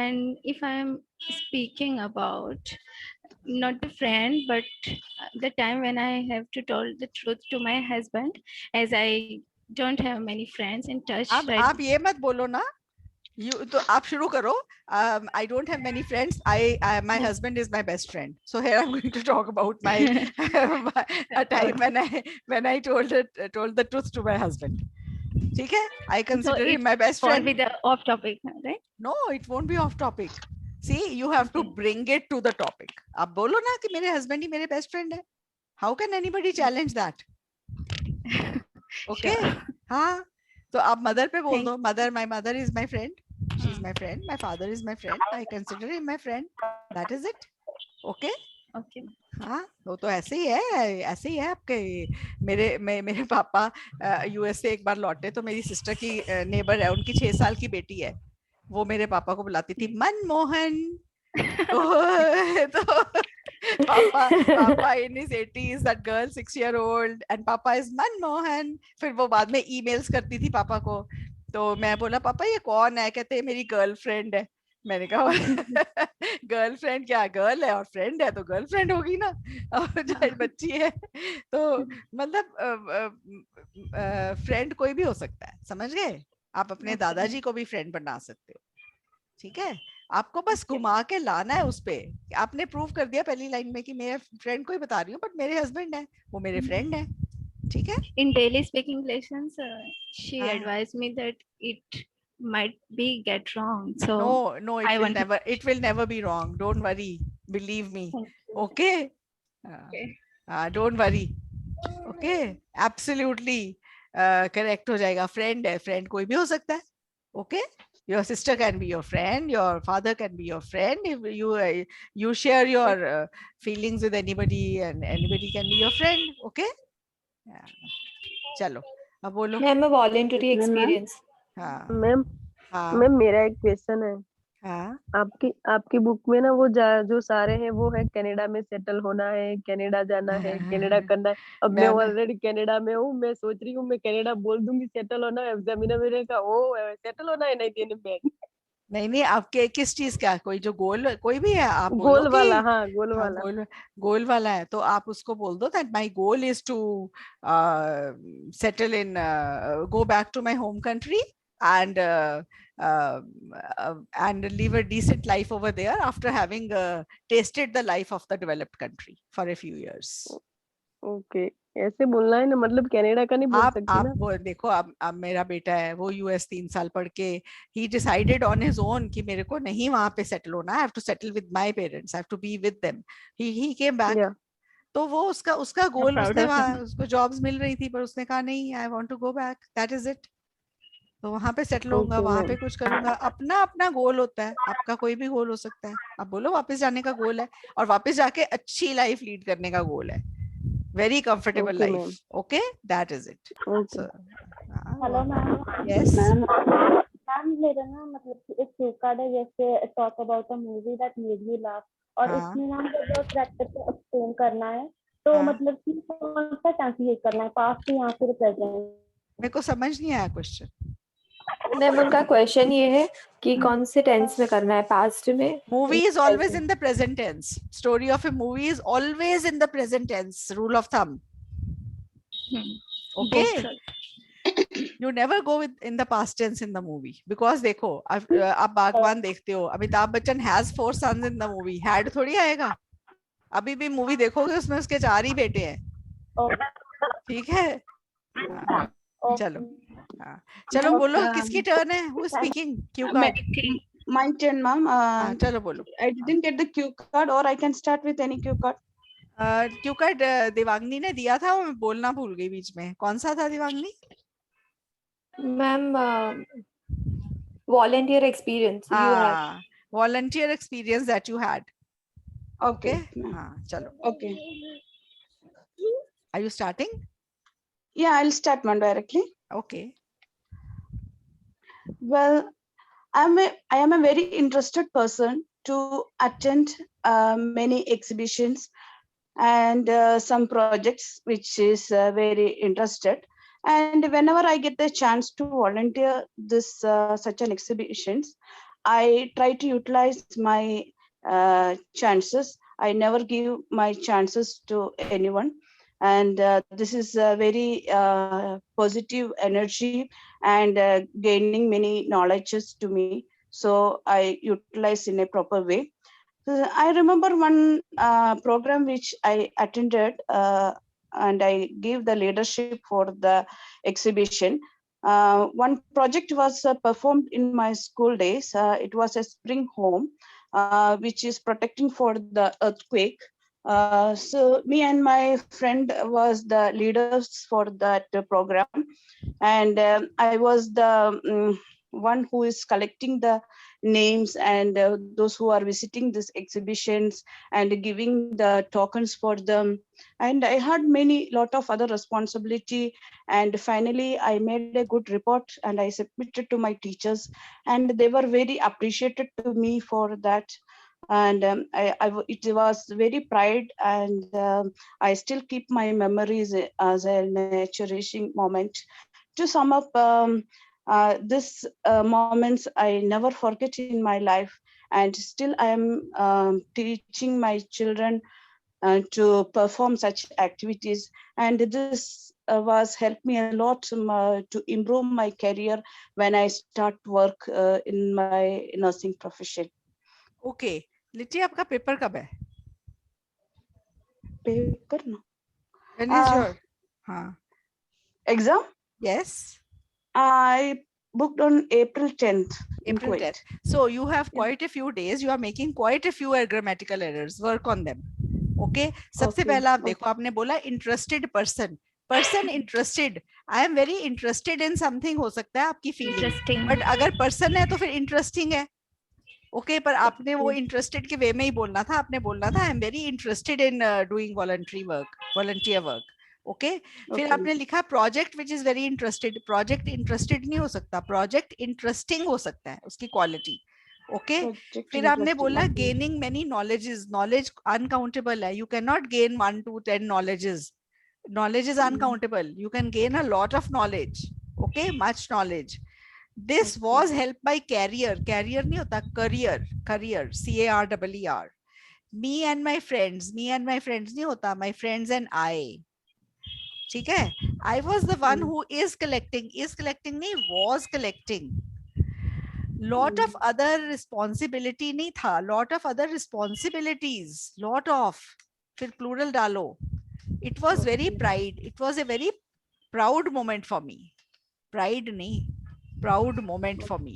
and if I am speaking about not the friend but the time when I have to tell the truth to my husband, as I don't have many friends in touch. आप ये मत बोलो ना, तो आप शुरू करो। I don't have many friends. My husband is my best friend. So here I'm going to talk about my a time when I told the truth to my husband. ठीक है? I consider him my best friend. Won't be the off topic, right? No, it won't be off topic. See, you have to bring it to the topic. आप बोलो ना कि मेरे husband ही मेरे best friend है. How can anybody challenge that? Okay? हाँ. तो आप मदर पे बोल दो, mother, my mother is my friend, she is my friend, my father is my friend, I consider him my friend, that is it. Okay? Okay. हाँ, वो तो ऐसे ही है आपके। मेरे पापा यूएस से एक बार लौटे तो मेरी सिस्टर की नेबर है, उनकी 6 साल की बेटी है, वो मेरे पापा को बुलाती थी मनमोहन। तो Papa in his 80s, that girl 6-year-old, and Papa is Manmohan. फिर वो बाद में emails करती थी पापा को, तो मैं बोला पापा ये कौन है? कहते हैं मेरी गर्लफ्रेंड है। मैंने कहा गर्लफ्रेंड क्या, गर्ल है और फ्रेंड है तो गर्लफ्रेंड होगी ना, और चाहे बच्ची है तो मतलब फ्रेंड कोई भी हो सकता है, समझ गए? आप अपने दादाजी को भी फ्रेंड बना सकते हो, ठीक है? आपको बस घुमा के लाना है उस पे। आपने प्रूव कर दिया पहली लाइन में कि मेरे फ्रेंड को ही बता रही हूँ बट मेरे हस्बैंड है, वो मेरे फ्रेंड है, ठीक है? In daily speaking lessons, she advised me that it might be get wrong. So no, it will never be wrong. Don't worry, believe me. Okay? Don't worry. Okay? Absolutely correct हो जाएगा। Friend है, friend कोई भी हो सकता है। Okay? Your sister can be your friend, your father can be your friend. If you share your feelings with anybody, and anybody can be your friend. Okay? चलो अब बोलो। Ma'am voluntary experience. हाँ ma'am, ma'am मेरा एक question है। हाँ, आपकी book में ना वो जो सारे हैं वो है कनाडा में सेटल होना है, कनाडा जाना है, कनाडा करना है। अब मैं ऑलरेडी कनाडा में हूँ, मैं सोच रही हूँ मैं कनाडा बोल दूंगी सेटल होना है, एग्जामिनर मेरे का वो सेटल होना है नहीं देने में। नहीं आपके किस चीज का, कोई जो गोल कोई भी है आप गोल वाला, हाँ गोल वाला, गोल वाला है तो आप उसको बोल दो that my goal is to settle in, go back to my home country and live a decent life over there after having tasted the life of the developed country for a few years. Okay, ऐसे बोलना है ना, मतलब Canada का नहीं बोल सकती ना। आप वो देखो, अब मेरा बेटा है वो यूएस 3 साल पढ़ के he decided on his own कि मेरे को नहीं वहां पे सेटल होना, I have to settle with my parents, I have to be with them. He came back. Yeah. तो वो उसका गोल, उसको जॉब्स मिल रही थी पर उसने कहा नहीं, I want to go back, that is it. तो वहां पे सेटल होऊंगा, वहां पे कुछ करूंगा। अपना गोल होता है, आपका कोई भी गोल हो सकता है। आप बोलो वापस जाने का गोल है और वापस जाके अच्छी लाइफ लीड करने का गोल है, very comfortable life. Okay, that is it. Hello ma'am. Yes ma'am, मेरा ना मतलब एक क्यू कार्ड है जैसे talk about a movie that made me laugh, और इसमें ना जो कैरेक्टर को एक्सप्लेन करना है तो मतलब कि कौन सा टेंस यूज करना है, पास्ट या फिर प्रेजेंट? मेरे को समझ नहीं आया क्वेश्चन। मैम उनका क्वेश्चन ये है कि कौन से टेंस में करना है, पास्ट में? Movie is always in the present tense. Story of a movie is always in the present tense. Rule of thumb. Okay. You never go with in the past tense in the movie because देखो आप बागवान देखते हो, Amitabh Bachchan has 4 sons in the movie. Had थोड़ी आएगा। अभी भी movie देखोगे उसमें उसके 4 ही बेटे हैं। ठीक है, चलो चलो बोलो किसकी टर्न है? Who is speaking? Cue card. My turn, ma'am. चलो बोलो। I didn't get the cue card, or I can start with any cue card. Cue card Devangani ने दिया था, वो मैं बोलना भूल गई बीच में। कौन सा था Devangani? Ma'am volunteer experience you had. Volunteer experience that you had. Okay. हाँ चलो। Okay. Are you starting? Yeah, I'll start, ma'am, directly. Okay. Well, I am a very interested person to attend many exhibitions and some projects which is very interested. And whenever I get the chance to volunteer this such an exhibitions, I try to utilize my chances. I never give my chances to anyone. And this is a very positive energy and gaining many knowledges to me. So I utilize in a proper way. I remember one program which I attended and I gave the leadership for the exhibition. One project was performed in my school days. It was a spring home, which is protecting for the earthquake. So me and my friend was the leaders for that program, and I was the one who is collecting the names and those who are visiting these exhibitions and giving the tokens for them. And I had lot of other responsibility, and finally I made a good report and I submitted to my teachers, and they were very appreciated to me for that. And it was very pride, and I still keep my memories as a cherishing moment. To sum up, this moments I never forget in my life, and still I am teaching my children to perform such activities, and this was helped me a lot to improve my career when I start work in my nursing profession. Okay. Litti आपका paper कब है? Paper ना? When is your exam? Yes. I booked on April 10th. April 10th. So you have quite a few days. You are making quite a few grammatical errors. Work on them. Okay. सबसे पहला आप देखो, आपने बोला interested person. Person interested. I am very interested in something हो सकता है आपकी feeling. But अगर person है तो फिर interesting है. ओके पर आपने वो इंटरेस्टेड के वे में ही बोलना था। आपने बोलना था I am very interested in doing volunteer work. Okay फिर आपने लिखा project which is very interested. Project interested नहीं हो सकता, प्रोजेक्ट इंटरेस्टिंग हो सकता है उसकी क्वालिटी। ओके फिर आपने बोला gaining many knowledges. Knowledge uncountable है, you can not gain 1 to 10 knowledges. Knowledge is uncountable, you can gain a lot of knowledge. Okay much knowledge. This was helped by career. Career नहीं होता, career. Career. CAREER. Me and my friends. Me and my friends नहीं होता, my friends and I. ठीक है? I was the one who is collecting. Is collecting नहीं, was collecting. Lot of other responsibility नहीं था. Lot of other responsibilities. Lot of. फिर plural डालो. It was very pride. It was a very proud moment for me. Pride नहीं. Proud moment for me.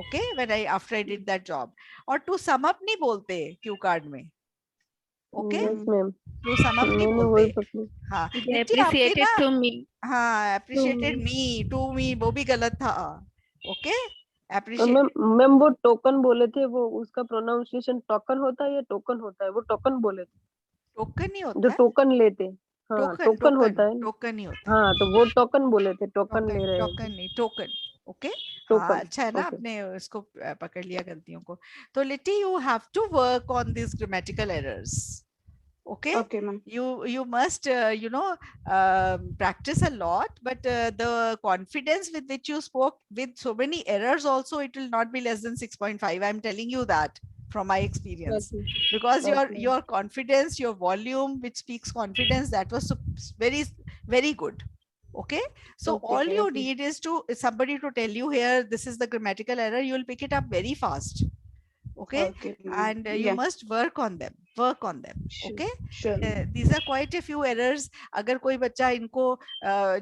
Okay, when after I did that job. और to sum up नहीं बोलते Q card में. Okay, to sum up नहीं बोलते. हाँ, appreciated to me. हाँ, appreciated me, to me वो भी गलत था. Okay, appreciate. मैम वो टोकन बोले थे, वो उसका प्रोनाउंसिएशन टोकन होता है या टोकन होता है? वो टोकन बोले थे। टोकन नहीं होता जो टोकन लेते। हाँ टोकन होता है। टोकन नहीं होता। हाँ तो वो टोकन बोले थे, टोकन ले रहे हैं। टोकन नहीं, टोकन। ओके हाँ अच्छा है ना, आपने इसको पकड़ लिया गलतियों को। तो लिटी you have to work on this grammatical errors. Okay. Okay, ma'am. You must practice a lot, but the confidence with which you spoke with so many errors also, it will not be less than 6.5. I'm telling you that from my experience, Okay. because Okay. your confidence, your volume which speaks confidence, that was very very good. Okay, so Okay, all you okay. need is somebody to tell you here, this is the grammatical error, you will pick it up very fast. Okay, Okay, ma'am. and you Yeah. must work on them. Sure. Okay, Sure. these are quite a few errors. अगर कोई बच्चा इनको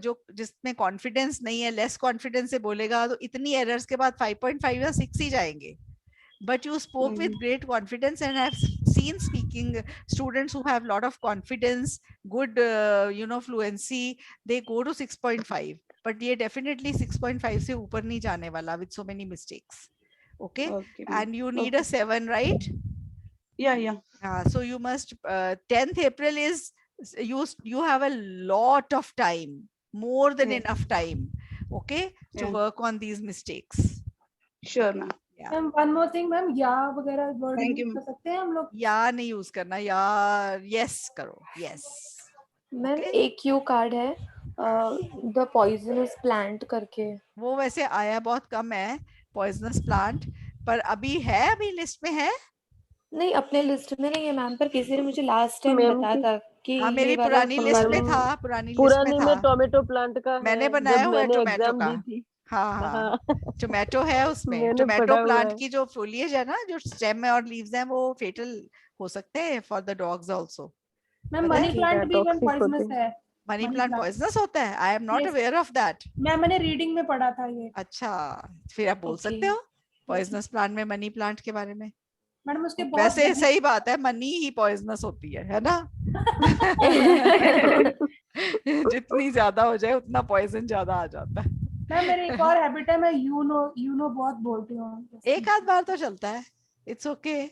जो जिसमें confidence नहीं है, less confidence से बोलेगा, तो इतनी एरर्स के बाद 5.5 या 6 ही जाएंगे. But you spoke with great confidence, and I've seen speaking students who have a lot of confidence, good fluency, they go to 6.5. But ये definitely 6.5 से ऊपर नहीं जाने वाला with so many mistakes. Okay, Okay, ma'am. and you need a 7, right? Yeah. So you must 10th April is you have a lot of time, more than Yeah. enough time, okay, to Yeah. work on these mistakes. Sure, ma'am. Yeah. Ma'am one more thing ma'am, या वगैरह word Thank use you, कर सकते हैं हम लोग? या नहीं use करना, या यस करो, यस. मैम एक क्यू कार्ड है द पॉइजनस प्लांट करके. वो वैसे आया बहुत कम है, पॉइजनस प्लांट, पर अभी है, अभी लिस्ट में है. नहीं, अपने लिस्ट में नहीं है मैम, पर किसी ने मुझे लास्ट टाइम मैम बताया की था कि हाँ, मेरी ये वाला पुरानी लिस्ट में मैम था, पुरानी लिस्ट पुरानी में में था. टोमेटो प्लांट का मैंने है, बनाया जब हुआ है मैंने टोमेटो एग्जाम का. दी थी. हाँ, हाँ. टोमेटो है उसमें. मैंने टोमेटो पढ़ा हुआ प्लांट है. की जो फोलिएज है ना, जो स्टेम है और लीव्स हैं, वो फेटल हो सकते हैं for the dogs also. Ma'am money plant भी मैम पॉइजनस है. मनी प्लांट पॉइजनस होता है? I am not aware of that. मैंने रीडिंग में पढ़ा था ये. अच्छा, फिर आप बोल सकते हो पॉइजनस प्लांट में, मनी प्लांट के बारे में. मैडम उसके बहुत वैसे सही बात है, मनी ही पॉइजनस होती है ना. जितनी ज्यादा हो जाए उतना पॉइजन ज्यादा आ जाता है. मैम मेरी एक और हैबिट है, मैं यू नो बहुत बोलती हूँ. एक आध बार तो चलता है, इट्स ओके.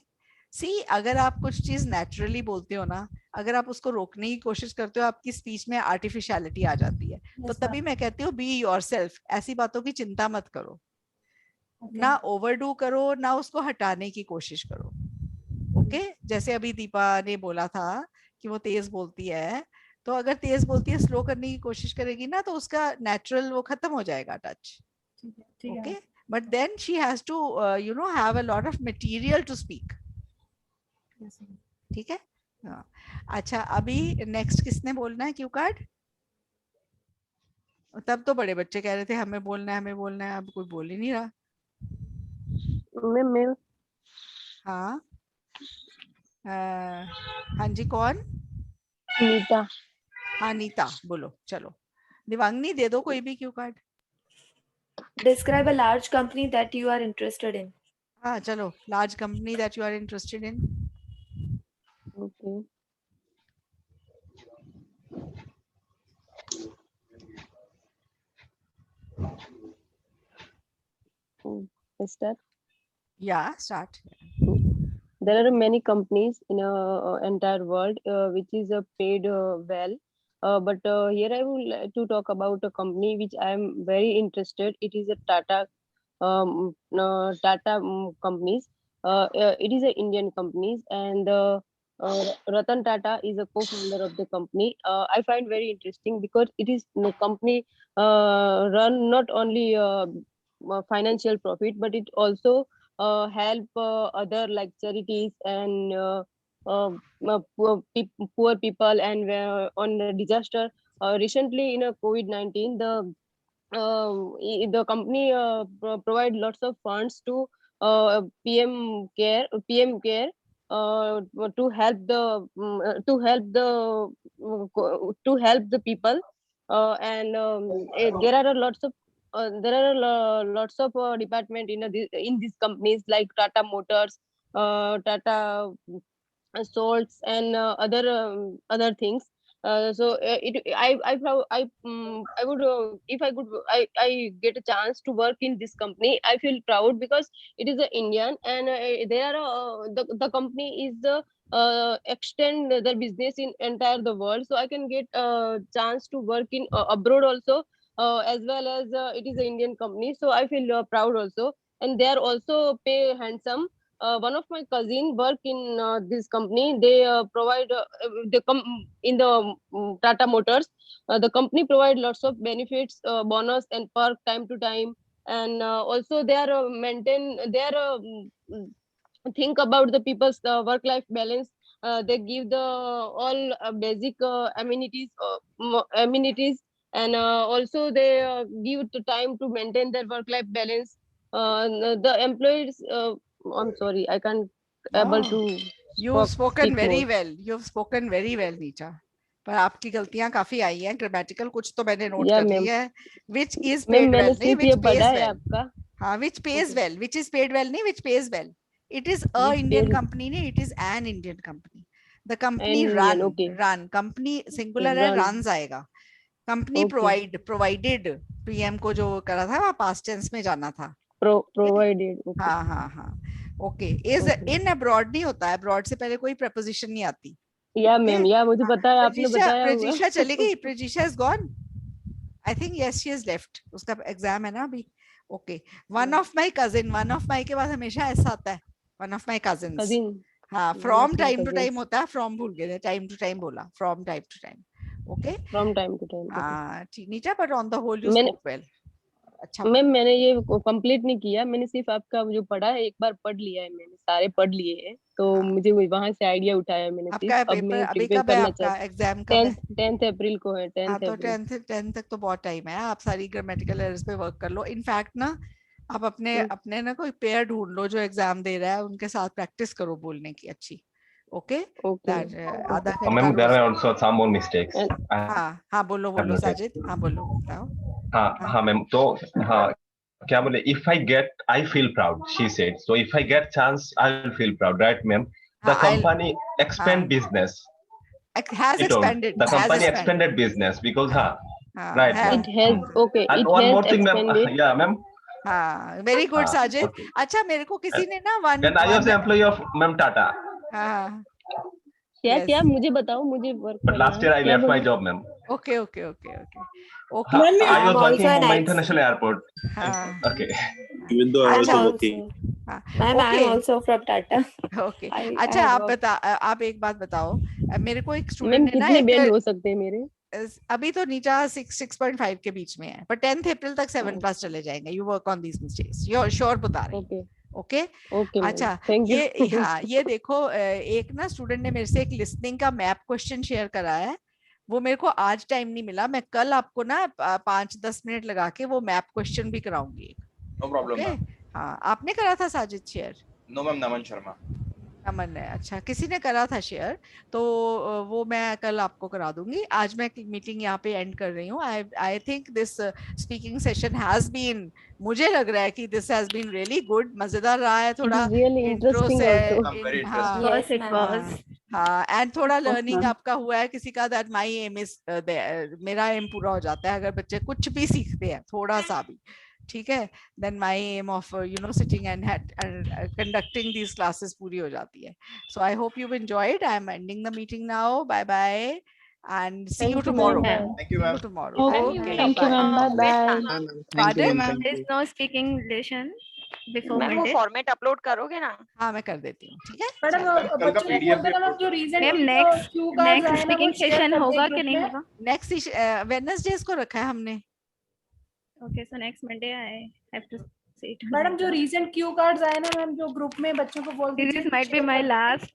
सी, अगर आप कुछ चीज नेचुरली बोलते हो ना, अगर आप उसको रोकने की कोशिश करते हो, आपकी स्पीच में आर्टिफिशियलिटी आ जाती है. तो तभी मैं कहती हूँ बी योरसेल्फ. ऐसी बातों की चिंता मत करो, ना ओवरडू करो, ना उसको हटाने की कोशिश करो. ओके, जैसे अभी दीपा ने बोला था कि वो तेज बोलती है, तो अगर तेज बोलती है, स्लो करने की कोशिश करेगी ना, तो उसका नेचुरल वो खत्म हो जाएगा touch. Okay, but then she has to have a lot of material to speak. ठीक है. हाँ, अच्छा, अभी नेक्स्ट किसने बोलना है क्यू कार्ड? तब तो बड़े बच्चे कह रहे थे हमें बोलना है, हमें बोलना है. अब कोई बोल ही नहीं रहा. मैम हाँ, हाँ जी, कौन? नीता. हाँ, नीता बोलो. चलो, दिवांगनी दे दो कोई भी Q card. Describe a large company that you are interested in. हाँ, चलो, large company that you are interested in. Okay. Start. Yeah, start. There are many companies in entire world which is paid well, but here I would like to talk about a company which I am very interested. It is a Tata companies. It is a Indian companies, and Ratan Tata is a co-founder of the company. I find very interesting because it is a company run not only financial profit, but it also help other like charities and poor people and on the disaster. Recently in a COVID-19, the company provide lots of funds to PM Care to help the people, and there are lots of department in these companies like Tata Motors, Tata Salts, and other things. I would if I get a chance to work in this company, I feel proud because it is a Indian, and they are the company is the extend their business in entire the world, so I can get a chance to work in abroad also, as well as it is an Indian company, so I feel proud also, and they are also pay handsome. one of my cousin work in this company. They provide in the Tata Motors. The company provide lots of benefits, bonus and perk time to time, and also they are maintain their think about the people's work life balance. They give the all basic amenities, and also they give the time to maintain their work life balance. The employees I'm sorry, I can't able No, to you've spoken speak very more. well. You've spoken very well, नीचा. पर आपकी गलतियां काफी आई हैं. Grammatical कुछ तो मैंने note या कर ली मैम, है. Which is मैम paid मैंने well, नहीं सिर्फ ये which पढ़ा pays है well. आपका. हाँ, which pays Okay. well, which is paid well, नहीं which pays well. It is a Which Indian pays- company, नहीं it is an Indian company. The company An run, Indian, okay. run. Company singular है, Run. runs आएगा. Company Okay. provided PM को जो करा था, वहाँ past tense में जाना था. Provided. Okay. हाँ हाँ हाँ. Okay. Is Okay. in abroad नहीं होता है. Abroad से पहले कोई preposition नहीं आती. या मैम, या मुझे पता है, आपने बताया हुआ. प्रजीशा चली गई. प्रजीशा is gone. I think yes, she has left. उसका एग्जाम है ना अभी. Okay. One of my cousin. One of my के बाद हमेशा ऐसा आता है. One of my cousins. Cousin. हाँ. One From of my time to cousins. time होता है. From भूल गए थे. Time to time बोला. From time to time. Okay. From time to time. हाँ. ठीक नीचा. But on the whole you मैंने spoke well. अच्छा. मैम मैंने ये कंप्लीट नहीं किया. मैंने सिर्फ आपका जो पढ़ा है एक बार पढ़ लिया है. मैंने सारे पढ़ लिए हैं, तो मुझे वहां से आइडिया उठाया मैंने. आपका सिर्फ अब पेपर मैं अभी प्रिपेयर कब है? करना आपका चाहती. एग्जाम कब है? 10th अप्रैल को है. 10th हाँ तो अप्रैल. 10th तक तो बहुत टाइम है. आप सारी ग्रामेटिकल एरर्स पे वर्क कर लो. इनफैक्ट ना आप अपने अपने ना कोई पेयर ढूंढ लो जो एग्जाम दे रहा है, उनके साथ प्रैक्टिस करो बोलने की अच्छी. ओके. आधा घंटा Ma'am, there rose. are also some more mistakes. हाँ हाँ बोलो have बोलो noted. साजिद. हाँ बोलो बताओ. हाँ मैम, तो हाँ क्या बोले, if I get, I feel proud, she said. So if I get chance, I will feel proud, right, ma'am? The company expand business. Has It told. expanded. The company has expanded business because right. have. It has okay. And It one has more thing, ma'am. expanded. Yeah, ma'am. हाँ very good Sajid. Okay. अच्छा मेरे को किसी ने ना one. And I was the employee of ma'am Tata. हाँ. क्या Yes. क्या मुझे बताओ, मुझे work But last year I left my job, ma'am. Okay okay okay okay. I was working in Mumbai International Airport. हाँ. Okay. Even though I was I'm working. Ma'am, I'm also from Tata. Okay. I अच्छा आप work- बता आप एक बात बताओ. मेरे को एक मैम स्टूडेंट ने ना कितने बैंड एक हो सकते हैं मेरे? अभी तो नीचा 6.5 के बीच में है, पर 10th अप्रैल तक 7+ चले जाएंगे. You work on these mistakes. You sure बता रहे. Okay okay. ओके. अच्छा थैंक यू. ये हाँ ये देखो एक ना स्टूडेंट ने मेरे से एक लिसनिंग का मैप क्वेश्चन शेयर करा है. वो मेरे को आज टाइम नहीं मिला. मैं कल आपको ना 5-10 मिनट लगा के वो मैप क्वेश्चन भी कराऊंगी. No problem okay. हाँ आपने करा था साजिद शेयर? नो मैम, नमन शर्मा. नमन ने. अच्छा किसी ने करा था शेयर, तो वो मैं कल आपको करा दूंगी. आज मैं मीटिंग यहाँ पे एंड कर रही हूँ. I think this speaking session has been, मुझे लग रहा है कि this has been really good. मजेदार रहा है. थोड़ा really इंट्रो interesting से also. Very हाँ Yes, it was. हाँ एंड थोड़ा लर्निंग ma'am. आपका हुआ है. किसी का दैट माय एम इज मेरा एम पूरा हो जाता है अगर बच्चे कुछ भी सीखते हैं थोड़ा सा भी. ठीक है. Then my aim of sitting and conducting these classes पूरी हो जाती है. So I hope you enjoyed. I am ending the meeting now. Bye bye and see you tomorrow. Thank you, ma'am. tomorrow. Okay. Thank you, ma'am. Bye bye. Thank you, Pardon? ma'am. There's no speaking lesson before ma'am वो Monday. Format upload करोगे ना? हाँ मैं कर देती हूँ. ठीक है. मैडम कल का बच्चों को PDF बोल देना जो reason ma'am next speaking session होगा कि नहीं होगा? नेक्स्ट वेडनेसडे को रखा है हमने. Okay, so next Monday I have to sit. Madam जो रीजन क्यू कार्ड्स आए ना मैम, जो ग्रुप में बच्चों को बोल दीजिए. This might be my last.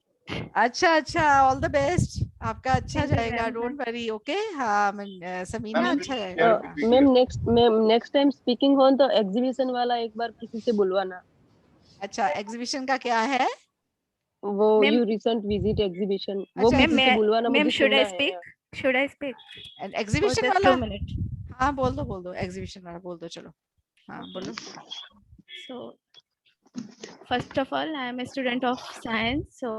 अच्छा अच्छा. All the best. आपका अच्छा Thank you, जाएगा. ma'am. Don't worry. ओके. हाँ समीना Ma'am, अच्छा जाएगा. मैम नेक्स्ट टाइम स्पीकिंग हो तो एग्जीबिशन वाला एक बार किसी से बुलवाना. अच्छा एग्जीबिशन का क्या है? वो Ma'am- you recent visit exhibition, वो अच्छा, किसी से बुलवाना. Ma'am, मुझे should I सुनना है. speak? Should I speak? Exhibition For just वाला. 2 minutes. हाँ बोल दो एग्जीबिशन वाला बोल दो. चलो हाँ बोलो. So, first of all, I am a student of science, so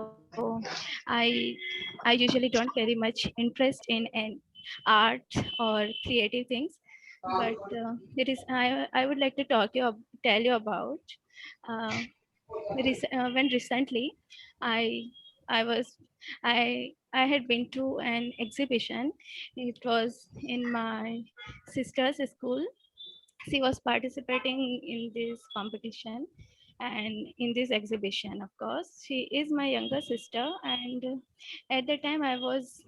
I usually don't very much interest in art or creative things, but it is I would like to tell you about when recently I had been to an exhibition. It was in my sister's school. She was participating in this competition, and in this exhibition, of course. She is my younger sister, and at the time I was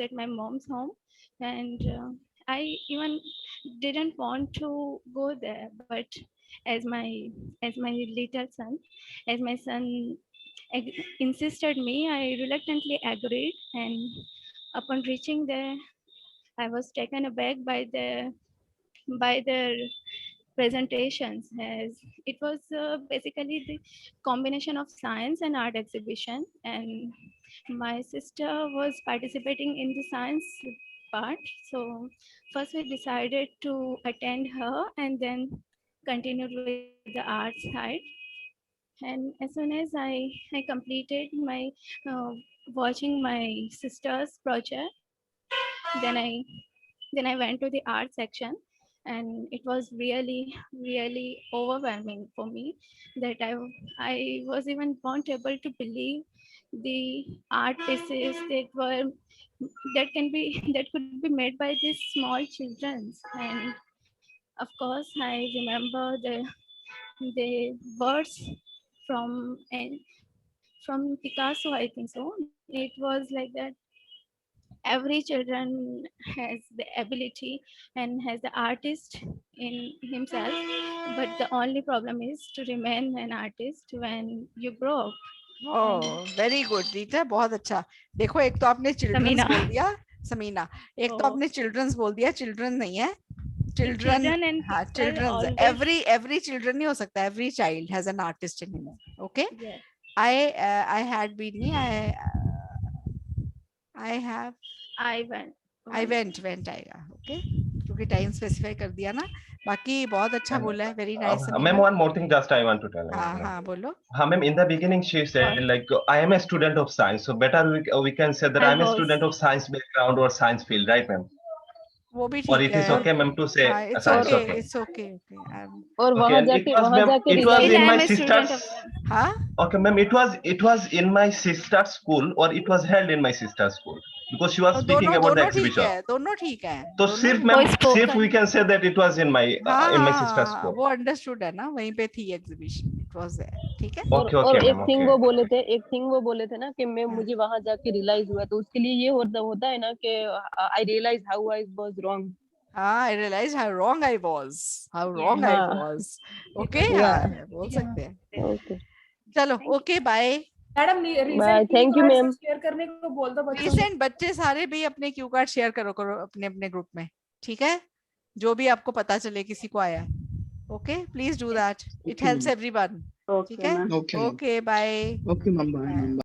at my mom's home, and I even didn't want to go there, but as my little son, as my son insisted me, I reluctantly agreed, and upon reaching there, I was taken aback by their presentations, as it was basically the combination of science and art exhibition, and my sister was participating in the science part. So first we decided to attend her and then continued with the art side. And as soon as I completed my watching my sister's project, then I went to the art section, and it was really overwhelming for me that I was even not able to believe the art pieces that could be made by these small children. And of course I remember the words from Picasso, I think so. It was like that every children has the ability and has the artist in himself, but the only problem is to remain an artist when you grow up. Oh very good Rita, बहुत अच्छा। देखो एक तो आपने children's Samina. बोल दिया, समीना, एक तो आपने चिल्ड्रंस बोल दिया, चिल्ड्रन नहीं है, Children चिल्ड्रन, and हाँ people childrens, always- every children नहीं हो सकता, every child has an artist in him, okay. Yes. I had been, I have, I went आएगा, ओके, क्योंकि टाइम स्पेसिफाई कर दिया ना। बाकी बहुत अच्छा बोला है, very nice. Ma'am, one more thing just I want to tell. हाँ हाँ बोलो। हाँ ma'am, in the beginning she said like I am a student of science, so better we can say that I I'm a was. student of science background or science field, right ma'am? वो भी Or ठीक it is है। okay ma'am to say It's science, okay, okay. it's okay, okay. और Okay, वहां and जाके it was ma'am, it was Still in I my am a student sister's. of हाँ Okay ma'am, it was in my sister's school, or it was held in my sister's school, because she was तो speaking दोनों about the दोनों ठीक exhibition. है, दोनों ठीक है। तो दोनों सिर्फ ठीक मैम है। सिर्फ we can say that it was in my sister's हाँ school. वो अंडरस्टूड है ना, वहीं पे थी एग्जीबिशन, इट वाज देयर, ठीक है। और Okay, okay, एक ma'am, थिंग okay. वो बोले थे ना कि मैं मुझे वहां जाके रियलाइज हुआ, तो उसके लिए ये होता है ना कि I realize how I was wrong. हाँ, I realized how wrong I was, I हाँ। was, okay, Yeah. हाँ बोल सकते हैं। ओके चलो okay bye. Madam bye, recent thank you ma'am. Share करने को बोल दो बच्चों को। रिसेंट बच्चे सारे भी अपने क्यू कार्ड शेयर करो अपने अपने ग्रुप में, ठीक है, जो भी आपको पता चले किसी को आया, okay please do that, it helps everyone, ठीक है। Okay, ma'am. Okay bye. Okay, ma'am. Bye, ma'am.